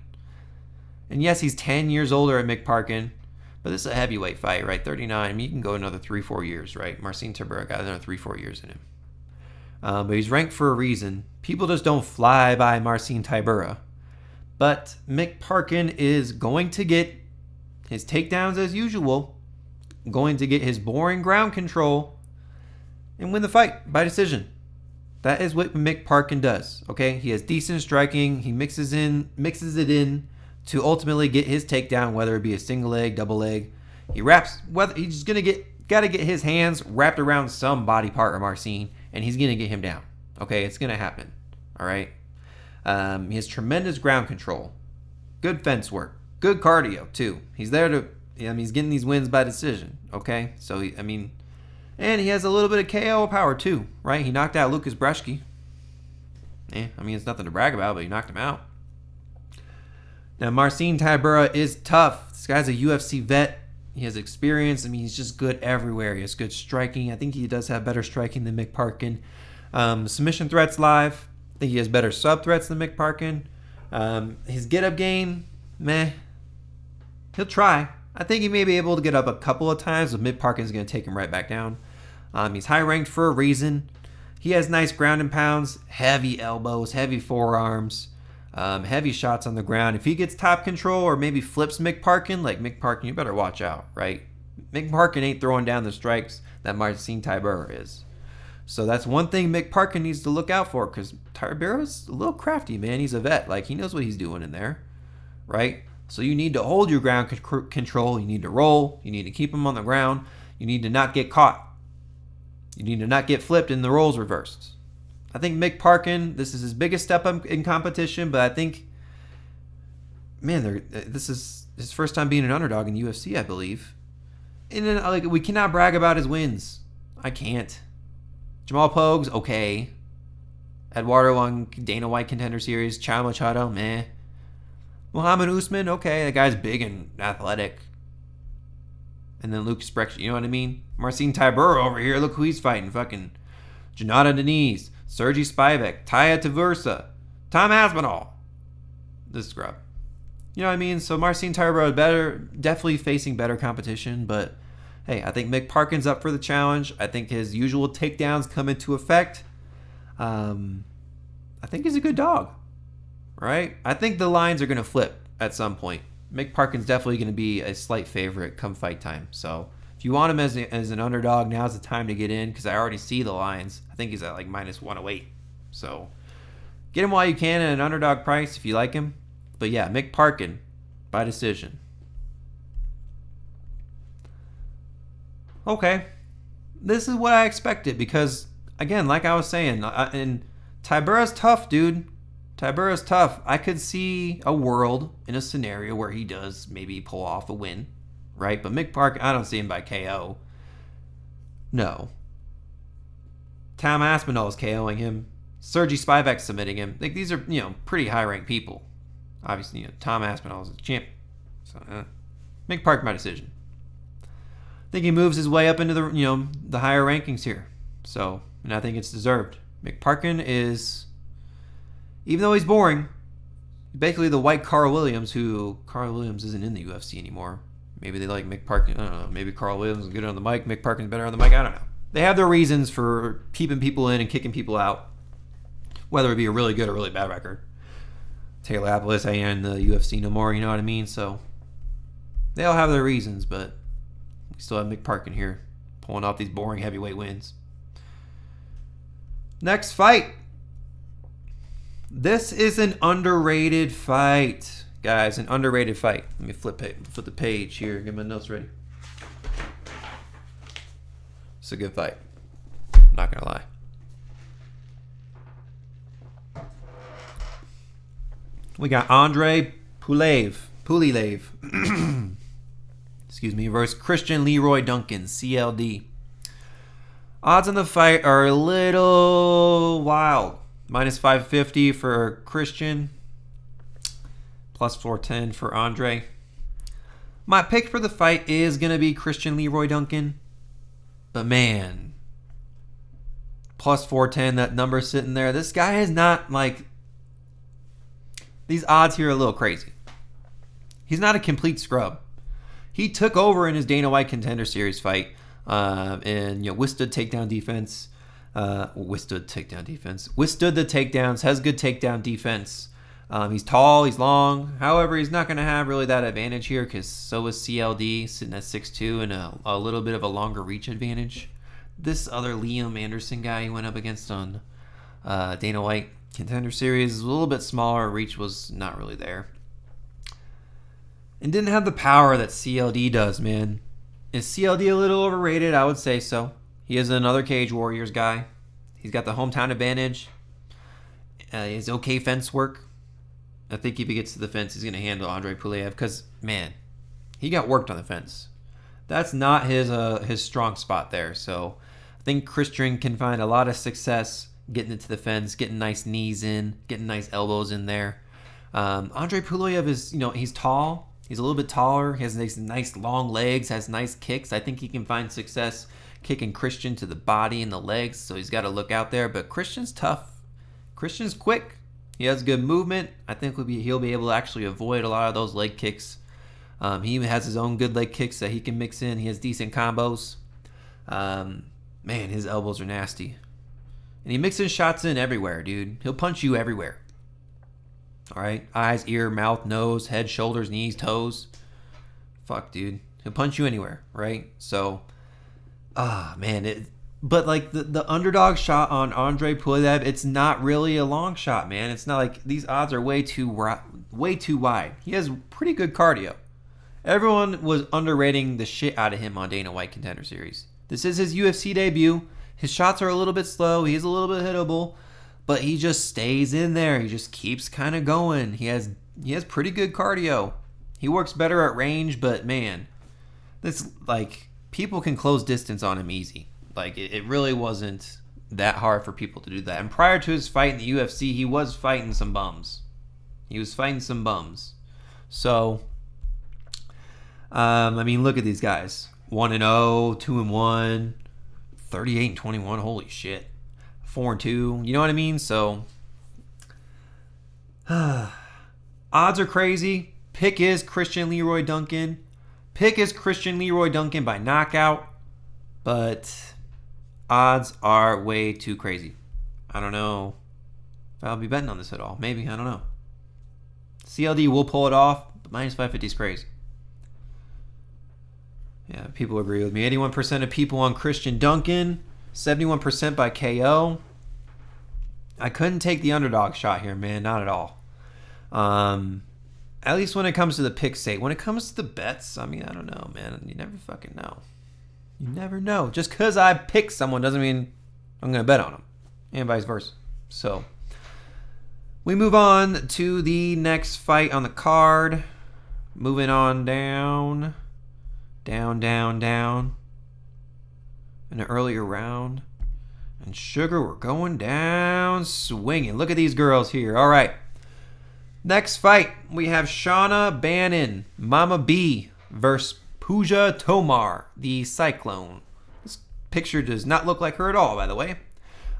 And yes, he's 10 years older at Mick Parkin. But this is a heavyweight fight, right? 39. I mean, you can go another 3-4 years, right? Marcin Tybura got another 3-4 years in him. But he's ranked for a reason. People just don't fly by Marcin Tybura. But Mick Parkin is going to get his takedowns as usual, going to get his boring ground control, and win the fight by decision. That is what Mick Parkin does, okay? He has decent striking. He mixes it in to ultimately get his takedown, whether it be a single leg, double leg. He's just gonna gotta get his hands wrapped around some body part of Marcin, and he's gonna get him down. Okay, it's gonna happen. All right. He has tremendous ground control, good fence work, good cardio too. He's there to. He's getting these wins by decision. Okay, so and he has a little bit of KO power too, right? He knocked out Lucas Brzeski. It's nothing to brag about, but he knocked him out. Now, Marcin Tybura is tough. This guy's a UFC vet. He has experience. He's just good everywhere. He has good striking. I think he does have better striking than Mick Parkin. Submission threats live. I think he has better sub threats than Mick Parkin. His get-up game, meh. He'll try. I think he may be able to get up a couple of times, but Mick Parkin's going to take him right back down. He's high-ranked for a reason. He has nice ground and pounds, heavy elbows, heavy forearms. Heavy shots on the ground. If he gets top control or maybe flips Mick Parkin, like Mick Parkin, you better watch out, right? Mick Parkin ain't throwing down the strikes that Marcin Tybura is. So that's one thing Mick Parkin needs to look out for, because Tybura's a little crafty, man. He's a vet. Like, he knows what he's doing in there, right? So you need to hold your ground control. You need to roll. You need to keep him on the ground. You need to not get caught. You need to not get flipped and the roles reversed. I think Mick Parkin, this is his biggest step up in competition, but I think, man, this is his first time being an underdog in the UFC, I believe. And then, we cannot brag about his wins. I can't. Jamal Pogues, okay. Eduardo on Dana White Contender Series. Chao Machado, meh. Muhammad Usman, okay. That guy's big and athletic. And then Lucas Brzeski, you know what I mean? Marcin Tybura over here, look who he's fighting. Fucking Janata Denise, Sergey Spivak, Taya Taversa, Tom Aspinall. This scrub. You know what I mean? So Marcin Tybura is definitely facing better competition, but hey, I think Mick Parkin's up for the challenge. I think his usual takedowns come into effect. I think he's a good dog, right? I think the lines are going to flip at some point. Mick Parkin's definitely going to be a slight favorite come fight time. So if you want him as an underdog, now's the time to get in, because I already see the lines. I think he's at like -108. So get him while you can at an underdog price if you like him. But yeah, Mick Parkin by decision. Okay. This is what I expected, because, again, like I was saying, and Tybura's tough, dude. Tybura's tough. I could see a world in a scenario where he does maybe pull off a win, right? But Mick Parkin, I don't see him by KO. No. Tom Aspinall is KOing him. Sergey Spivak submitting him. Like, these are, pretty high-ranked people. Obviously, Tom Aspinall is a champ. So, Mick Parkin by decision. I think he moves his way up into the higher rankings here. So, and I think it's deserved. Mick Parkin is, even though he's boring, basically the white Carl Williams, who Carl Williams isn't in the UFC anymore. Maybe they like Mick Parkin. I don't know. Maybe Carl Williams is good on the mic. Mick Parkin's better on the mic. I don't know. They have their reasons for keeping people in and kicking people out, whether it be a really good or really bad record. Taylor Apples ain't in the UFC no more, you know what I mean? So they all have their reasons, but we still have Mick Parkin here pulling off these boring heavyweight wins. Next fight. This is an underrated fight, guys. An underrated fight. Let me flip the page here. Get my notes ready. It's a good fight. I'm not gonna lie. We got Andrey Pulyaev. Excuse me, versus Christian Leroy Duncan, CLD. Odds on the fight are a little wild. Minus 550 for Christian. Plus 410 for Andrey. My pick for the fight is going to be Christian Leroy Duncan. But man, plus 410, that number sitting there. This guy is not like... These odds here are a little crazy. He's not a complete scrub. He took over in his Dana White Contender Series fight and withstood takedown defense. Withstood the takedowns, has good takedown defense. He's tall, he's long. However, he's not going to have really that advantage here because so is CLD, sitting at 6'2", and a little bit of a longer reach advantage. This other Liam Anderson guy he went up against on Dana White Contender Series is a little bit smaller. Reach was not really there. And didn't have the power that CLD does, man. Is CLD a little overrated? I would say so. He is another Cage Warriors guy. He's got the hometown advantage. He has okay fence work. I think if he gets to the fence, he's going to handle Andrey Pulyaev because, man, he got worked on the fence. That's not his strong spot there. So I think Christian can find a lot of success getting into the fence, getting nice knees in, getting nice elbows in there. Andrey Pulyaev is, he's tall. He's a little bit taller. He has nice long legs, has nice kicks. I think he can find success kicking Christian to the body and the legs, so he's got to look out there. But Christian's tough. Christian's quick. He has good movement. I think he'll be able to actually avoid a lot of those leg kicks. He has his own good leg kicks that he can mix in. He has decent combos. Man, his elbows are nasty. And he mixes shots in everywhere, dude. He'll punch you everywhere. All right? Eyes, ear, mouth, nose, head, shoulders, knees, toes. Fuck, dude. He'll punch you anywhere, right? So, man. But, like, the underdog shot on Andrey Pulyaev, it's not really a long shot, man. It's not like these odds are way too wide. He has pretty good cardio. Everyone was underrating the shit out of him on Dana White Contender Series. This is his UFC debut. His shots are a little bit slow. He's a little bit hittable. But he just stays in there. He just keeps kind of going. He has pretty good cardio. He works better at range, but man, this people can close distance on him easy. Like it really wasn't that hard for people to do that. And prior to his fight in the UFC, he was fighting some bums. So, look at these guys: 1-0, 2-1, 38-21. Holy shit. 4-2, you know what I mean? So, odds are crazy. Pick is Christian Leroy Duncan. By knockout. But odds are way too crazy. I don't know if I'll be betting on this at all. Maybe, I don't know. CLD will pull it off, but minus 550 is crazy. Yeah, people agree with me. 81% of people on Christian Duncan. 71% by KO. I couldn't take the underdog shot here, man. Not at all. At least when it comes to the pick state. When it comes to the bets, I don't know, man. You never fucking know. You never know. Just because I pick someone doesn't mean I'm going to bet on them. And vice versa. So, we move on to the next fight on the card. Moving on down. Down. In an earlier round. And Sugar, we're going down swinging. Look at these girls here. All right. Next fight, we have Shauna Bannon, Mama B, versus Puja Tomar, the Cyclone. This picture does not look like her at all, by the way.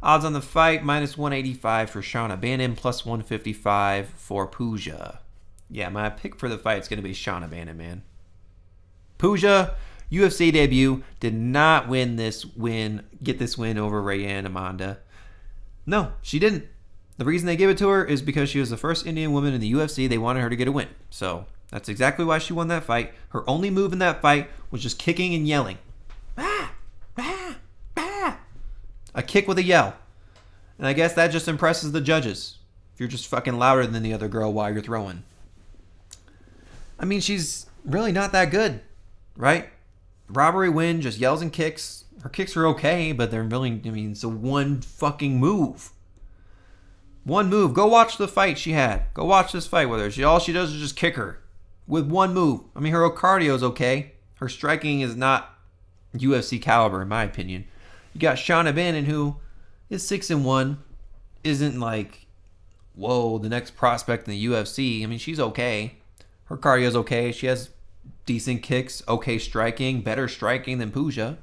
Odds on the fight, minus 185 for Shauna Bannon, plus 155 for Puja. Yeah, my pick for the fight is going to be Shauna Bannon, man. Puja, UFC debut, did not get this win over Rayanne Amanda. No, she didn't. The reason they gave it to her is because she was the first Indian woman in the UFC. They wanted her to get a win. So that's exactly why she won that fight. Her only move in that fight was just kicking and yelling. Ah! Ah! Ah! A kick with a yell. And I guess that just impresses the judges. If you're just fucking louder than the other girl while you're throwing. I mean, she's really not that good, right? Robbery win, just yells and kicks. Her kicks are okay, but they're really, I mean, it's a one fucking move. One move. Go watch the fight she had. Go watch this fight with her. All she does is just kick her with one move. I mean, her cardio is okay. Her striking is not UFC caliber, in my opinion. You got Shauna Bannon, who is 6-1, isn't like, whoa, the next prospect in the UFC. I mean, she's okay. Her cardio is okay. She has decent kicks, okay striking, better striking than Puja.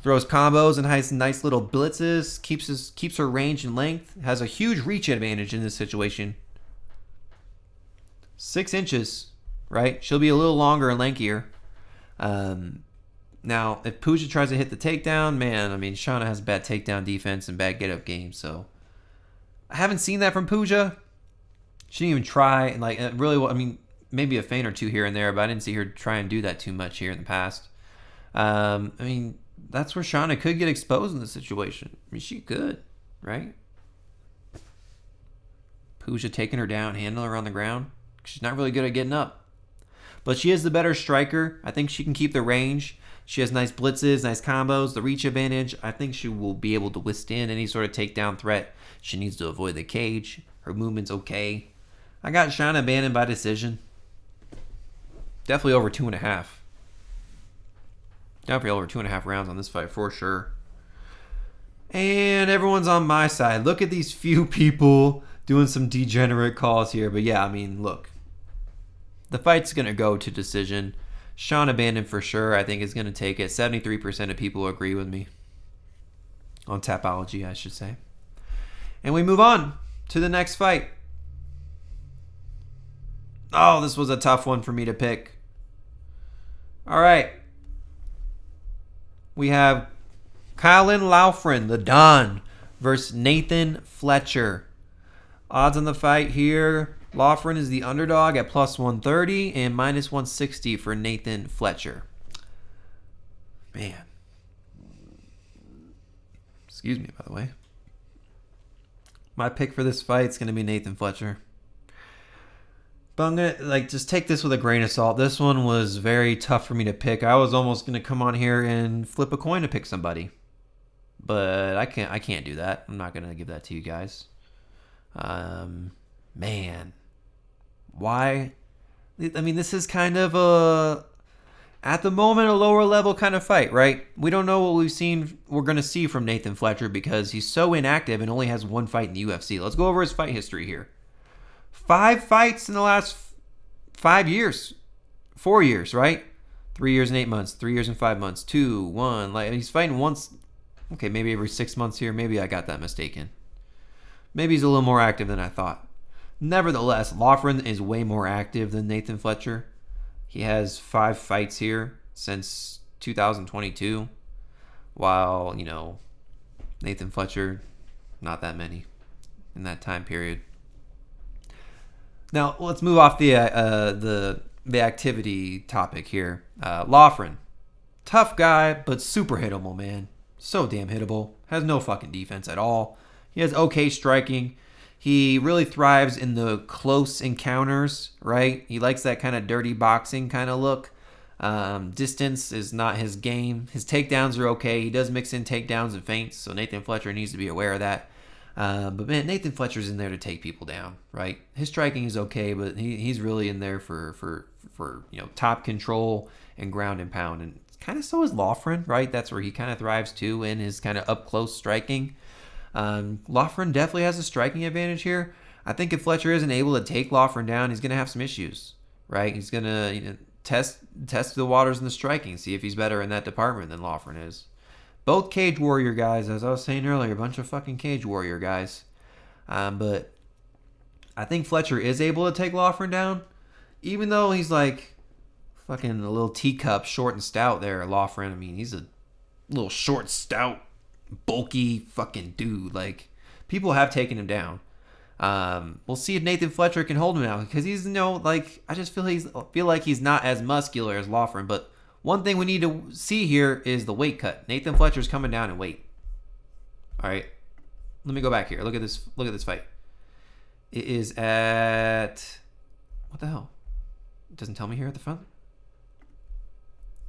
Throws combos and has nice little blitzes, keeps her range and length, has a huge reach advantage in this situation. 6 inches, right? She'll be a little longer and lankier. Now, if Puja tries to hit the takedown, man, I mean, Shauna has bad takedown defense and bad get-up game, so I haven't seen that from Puja. She didn't even try, and like, really, I mean, maybe a feint or two here and there, but I didn't see her try and do that too much here in the past. I mean, that's where Shauna could get exposed in this situation. I mean, she could, right? Puja taking her down, handling her on the ground. She's not really good at getting up. But she is the better striker. I think she can keep the range. She has nice blitzes, nice combos, the reach advantage. I think she will be able to withstand any sort of takedown threat. She needs to avoid the cage. Her movement's okay. I got Shauna Bannon by decision. Definitely over 2.5. Definitely over 2.5 rounds on this fight for sure. And everyone's on my side. Look at these few people doing some degenerate calls here. But yeah, I mean, look. The fight's going to go to decision. Shauna Bannon for sure, I think, is going to take it. 73% of people agree with me. On Tapology, I should say. And we move on to the next fight. Oh, this was a tough one for me to pick. All right. We have Kylan Laufren, the Don, versus Nathan Fletcher. Odds on the fight here. Laufren is the underdog at plus 130 and minus 160 for Nathan Fletcher. Man. Excuse me, by the way. My pick for this fight is going to be Nathan Fletcher. But I'm going to just take this with a grain of salt. This one was very tough for me to pick. I was almost going to come on here and flip a coin to pick somebody. But I can't do that. I'm not going to give that to you guys. Man. Why? I mean, this is kind of at the moment, a lower level kind of fight, right? We don't know what we're going to see from Nathan Fletcher because he's so inactive and only has one fight in the UFC. Let's go over his fight history here. 5 fights in the last 5 years. 4 years, right? 3 years and 8 months. 3 years and 5 months. 2, 1. Like, he's fighting once. Okay, maybe every 6 months here. Maybe I got that mistaken. Maybe he's a little more active than I thought. Nevertheless, Laufren is way more active than Nathan Fletcher. He has 5 fights here since 2022. While, Nathan Fletcher, not that many in that time period. Now, let's move off the activity topic here. Laufren, tough guy, but super hittable, man. So damn hittable. Has no fucking defense at all. He has okay striking. He really thrives in the close encounters, right? He likes that kind of dirty boxing kind of look. Distance is not his game. His takedowns are okay. He does mix in takedowns and feints, so Nathan Fletcher needs to be aware of that. But man, Nathan Fletcher's in there to take people down, right? His striking is okay, but he's really in there for top control and ground and pound, and kind of so is Laufren, right? That's where he kind of thrives too in his kind of up close striking. Laufren definitely has a striking advantage here. I think if Fletcher isn't able to take Laufren down, he's gonna have some issues, right? He's gonna test the waters in the striking, see if he's better in that department than Laufren is. Both cage warrior guys, as I was saying earlier, a bunch of fucking cage warrior guys. But I think Fletcher is able to take Laufren down, even though he's like fucking a little teacup, short and stout there, Laufren. I mean, he's a little short, stout, bulky fucking dude. Like, people have taken him down. We'll see if Nathan Fletcher can hold him now, because he's I just feel like he's not as muscular as Laufren. But one thing we need to see here is the weight cut. Nathan Fletcher's coming down in weight. All right, let me go back here. Look at this fight. It is at... What the hell? It doesn't tell me here at the front.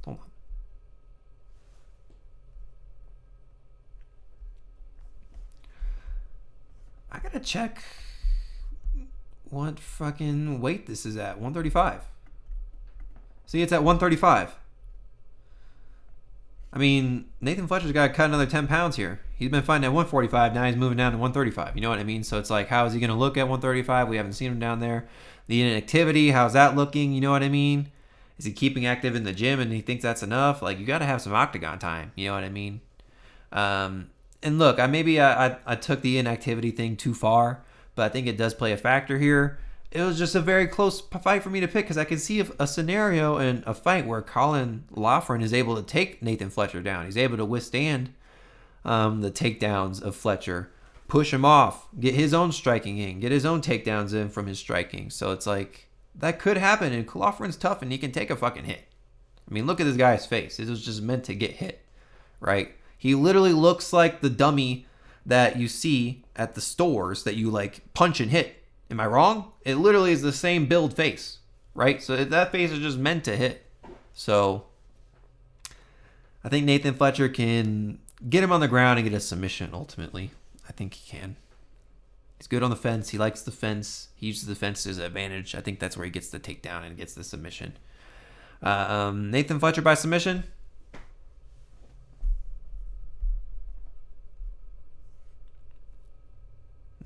Hold on. I gotta check what fucking weight this is at. 135. See, it's at 135. I mean, Nathan Fletcher's got to cut another 10 pounds here. He's been fighting at 145. Now he's moving down to 135. You know what I mean? So it's like, how is he going to look at 135? We haven't seen him down there. The inactivity, how's that looking? You know what I mean? Is he keeping active in the gym and he thinks that's enough? Like, you got to have some octagon time. You know what I mean? And look, I took the inactivity thing too far, but I think it does play a factor here. It was just a very close fight for me to pick because I can see a scenario in a fight where Colin Loughran is able to take Nathan Fletcher down. He's able to withstand the takedowns of Fletcher, push him off, get his own striking in, get his own takedowns in from his striking. So it's like, that could happen, and Loughran's tough and he can take a fucking hit. I mean, look at this guy's face. It was just meant to get hit, right? He literally looks like the dummy that you see at the stores that you like punch and hit. Am I wrong? It literally is the same build face, right? So that face is just meant to hit. So I think Nathan Fletcher can get him on the ground and get a submission ultimately. I think he can. He's good on the fence. He likes the fence. He uses the fence to his advantage. I think that's where he gets the takedown and gets the submission. Nathan Fletcher by submission.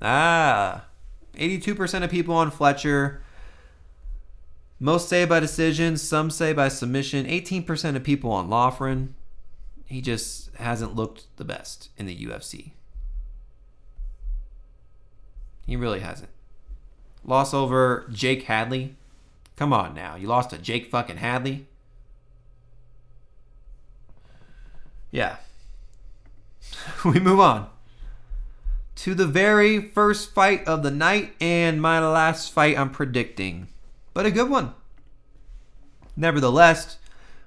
Ah, 82% of people on Fletcher. Most say by decision, some say by submission. 18% of people on Loughran. He just hasn't looked the best in the UFC. He really hasn't. Loss over Jake Hadley. Come on now. You lost to Jake fucking Hadley? Yeah. We move on to the very first fight of the night and my last fight I'm predicting. But a good one. Nevertheless,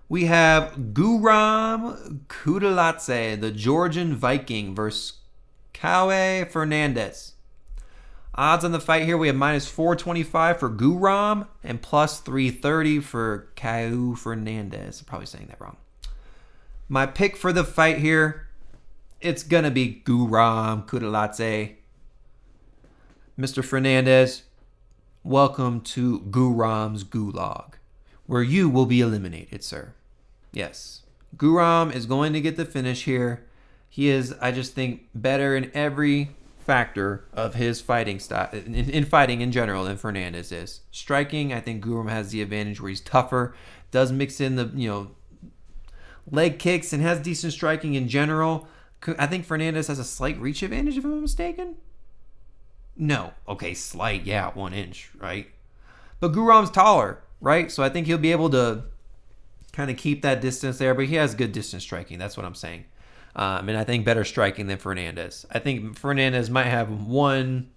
we have Guram Kudlatse, the Georgian Viking, versus Kaue Fernandez. Odds on the fight here, we have minus 425 for Guram and plus 330 for Kaue Fernandez. I'm probably saying that wrong. My pick for the fight here, it's going to be Guram Kudlatse. Mr. Fernandez, welcome to Guram's Gulag, where you will be eliminated, sir. Yes, Guram is going to get the finish here. He is, I just think, better in every factor of his fighting style, in fighting in general, than Fernandez is. Striking, I think Guram has the advantage where he's tougher, does mix in the, leg kicks and has decent striking in general. I think Fernandez has a slight reach advantage, if I'm not mistaken. No. Okay, slight. Yeah, 1 inch, right? But Guram's taller, right? So I think he'll be able to kind of keep that distance there, but he has good distance striking. That's what I'm saying. And I think better striking than Fernandez. I think Fernandez might have one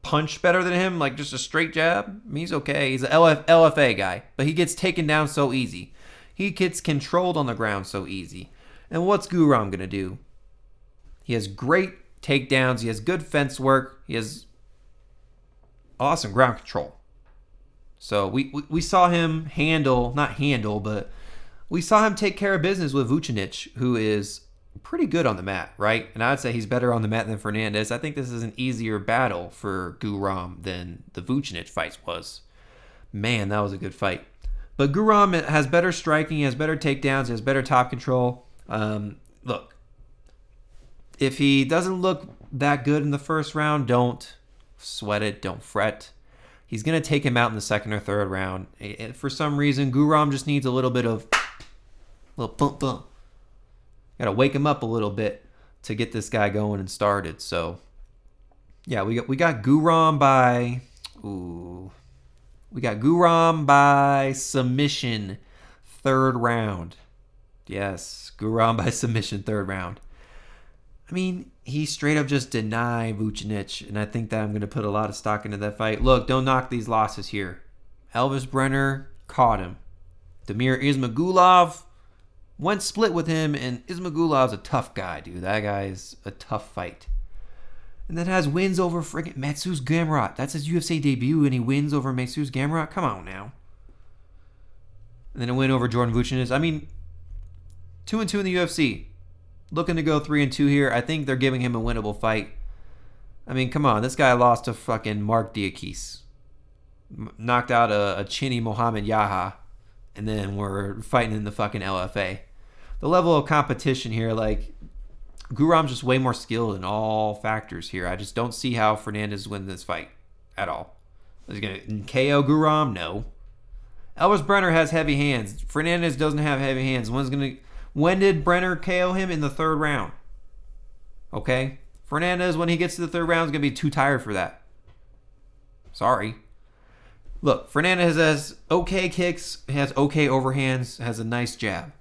punch better than him, like just a straight jab. I mean, he's okay. He's an LFA guy, but he gets taken down so easy. He gets controlled on the ground so easy. And what's Guram going to do? He has great takedowns. He has good fence work. He has awesome ground control. So we saw him but we saw him take care of business with Vucenic, who is pretty good on the mat, right? And I would say he's better on the mat than Fernandez. I think this is an easier battle for Guram than the Vucenic fight was. Man, that was a good fight. But Guram has better striking, he has better takedowns, he has better top control. Look, if he doesn't look that good in the first round, don't sweat it, don't fret. He's going to take him out in the second or third round. For some reason, Guram just needs a little bit of little bump. Got to wake him up a little bit to get this guy going and started. So, yeah, we got Guram by submission, third round. Yes, Guram by submission, third round. I mean, he straight up just denied Vucenic, and I think that I'm going to put a lot of stock into that fight. Look, don't knock these losses here. Elvis Brenner caught him. Damir Ismagulov went split with him, and Ismagulov's a tough guy, dude. That guy is a tough fight. And then has wins over friggin' Matsus Gamrot. That's his UFC debut, and he wins over Matsus Gamrot. Come on now. And then a win over Jordan Vucenic. I mean, 2-2 in the UFC. Looking to go 3-2 here. I think they're giving him a winnable fight. I mean, come on. This guy lost to fucking Mark Diakis. Knocked out a chinny Mohamed Yaha. And then we're fighting in the fucking LFA. The level of competition here, like, Guram's just way more skilled in all factors here. I just don't see how Fernandez wins this fight at all. Is he going to KO Guram? No. Elvis Brenner has heavy hands. Fernandez doesn't have heavy hands. When did Brenner KO him? In the third round. Okay? Fernandez, when he gets to the third round, is going to be too tired for that. Sorry. Look, Fernandez has okay kicks, has okay overhands, has a nice jab.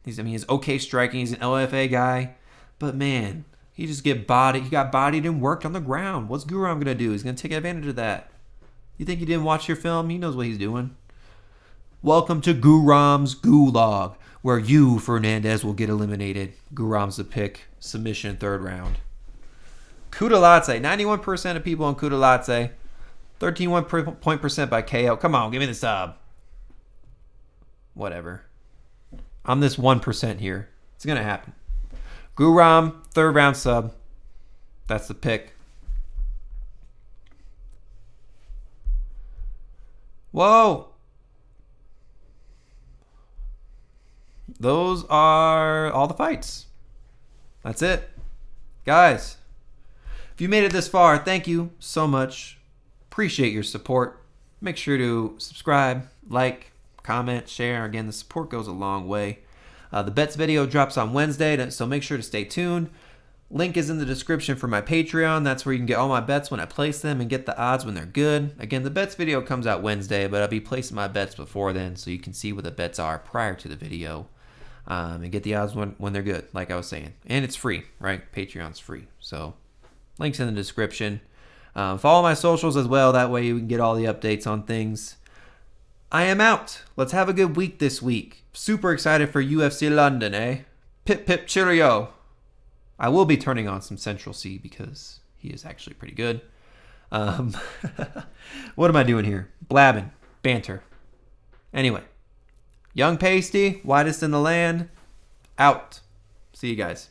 He's okay striking. He's an LFA guy. But man, he just got bodied and worked on the ground. What's Guram going to do? He's going to take advantage of that. You think he didn't watch your film? He knows what he's doing. Welcome to Guram's Gulag, where you, Fernandez, will get eliminated. Guram's the pick. Submission third round. Kudalase. 91% of people on Kudalase. 13% by KO. Come on, give me the sub. Whatever. I'm this 1% here. It's going to happen. Guram, third round sub. That's the pick. Whoa. Those are all the fights. That's it. Guys, if you made it this far, thank you so much. Appreciate your support. Make sure to subscribe, like, comment, share. Again, the support goes a long way. The bets video drops on Wednesday, so make sure to stay tuned. Link is in the description for my Patreon. That's where you can get all my bets when I place them and get the odds when they're good. Again, the bets video comes out Wednesday, but I'll be placing my bets before then so you can see what the bets are prior to the video and get the odds when they're good, like I was saying. And it's free, right? Patreon's free. So links in the description. Follow my socials as well. That way you can get all the updates on things. I am out. Let's have a good week this week. Super excited for UFC London, eh? Pip Pip Cheerio. I will be turning on some Central C because he is actually pretty good. What am I doing here? Blabbing. Banter. Anyway. Young Pasty, widest in the land. Out. See you guys.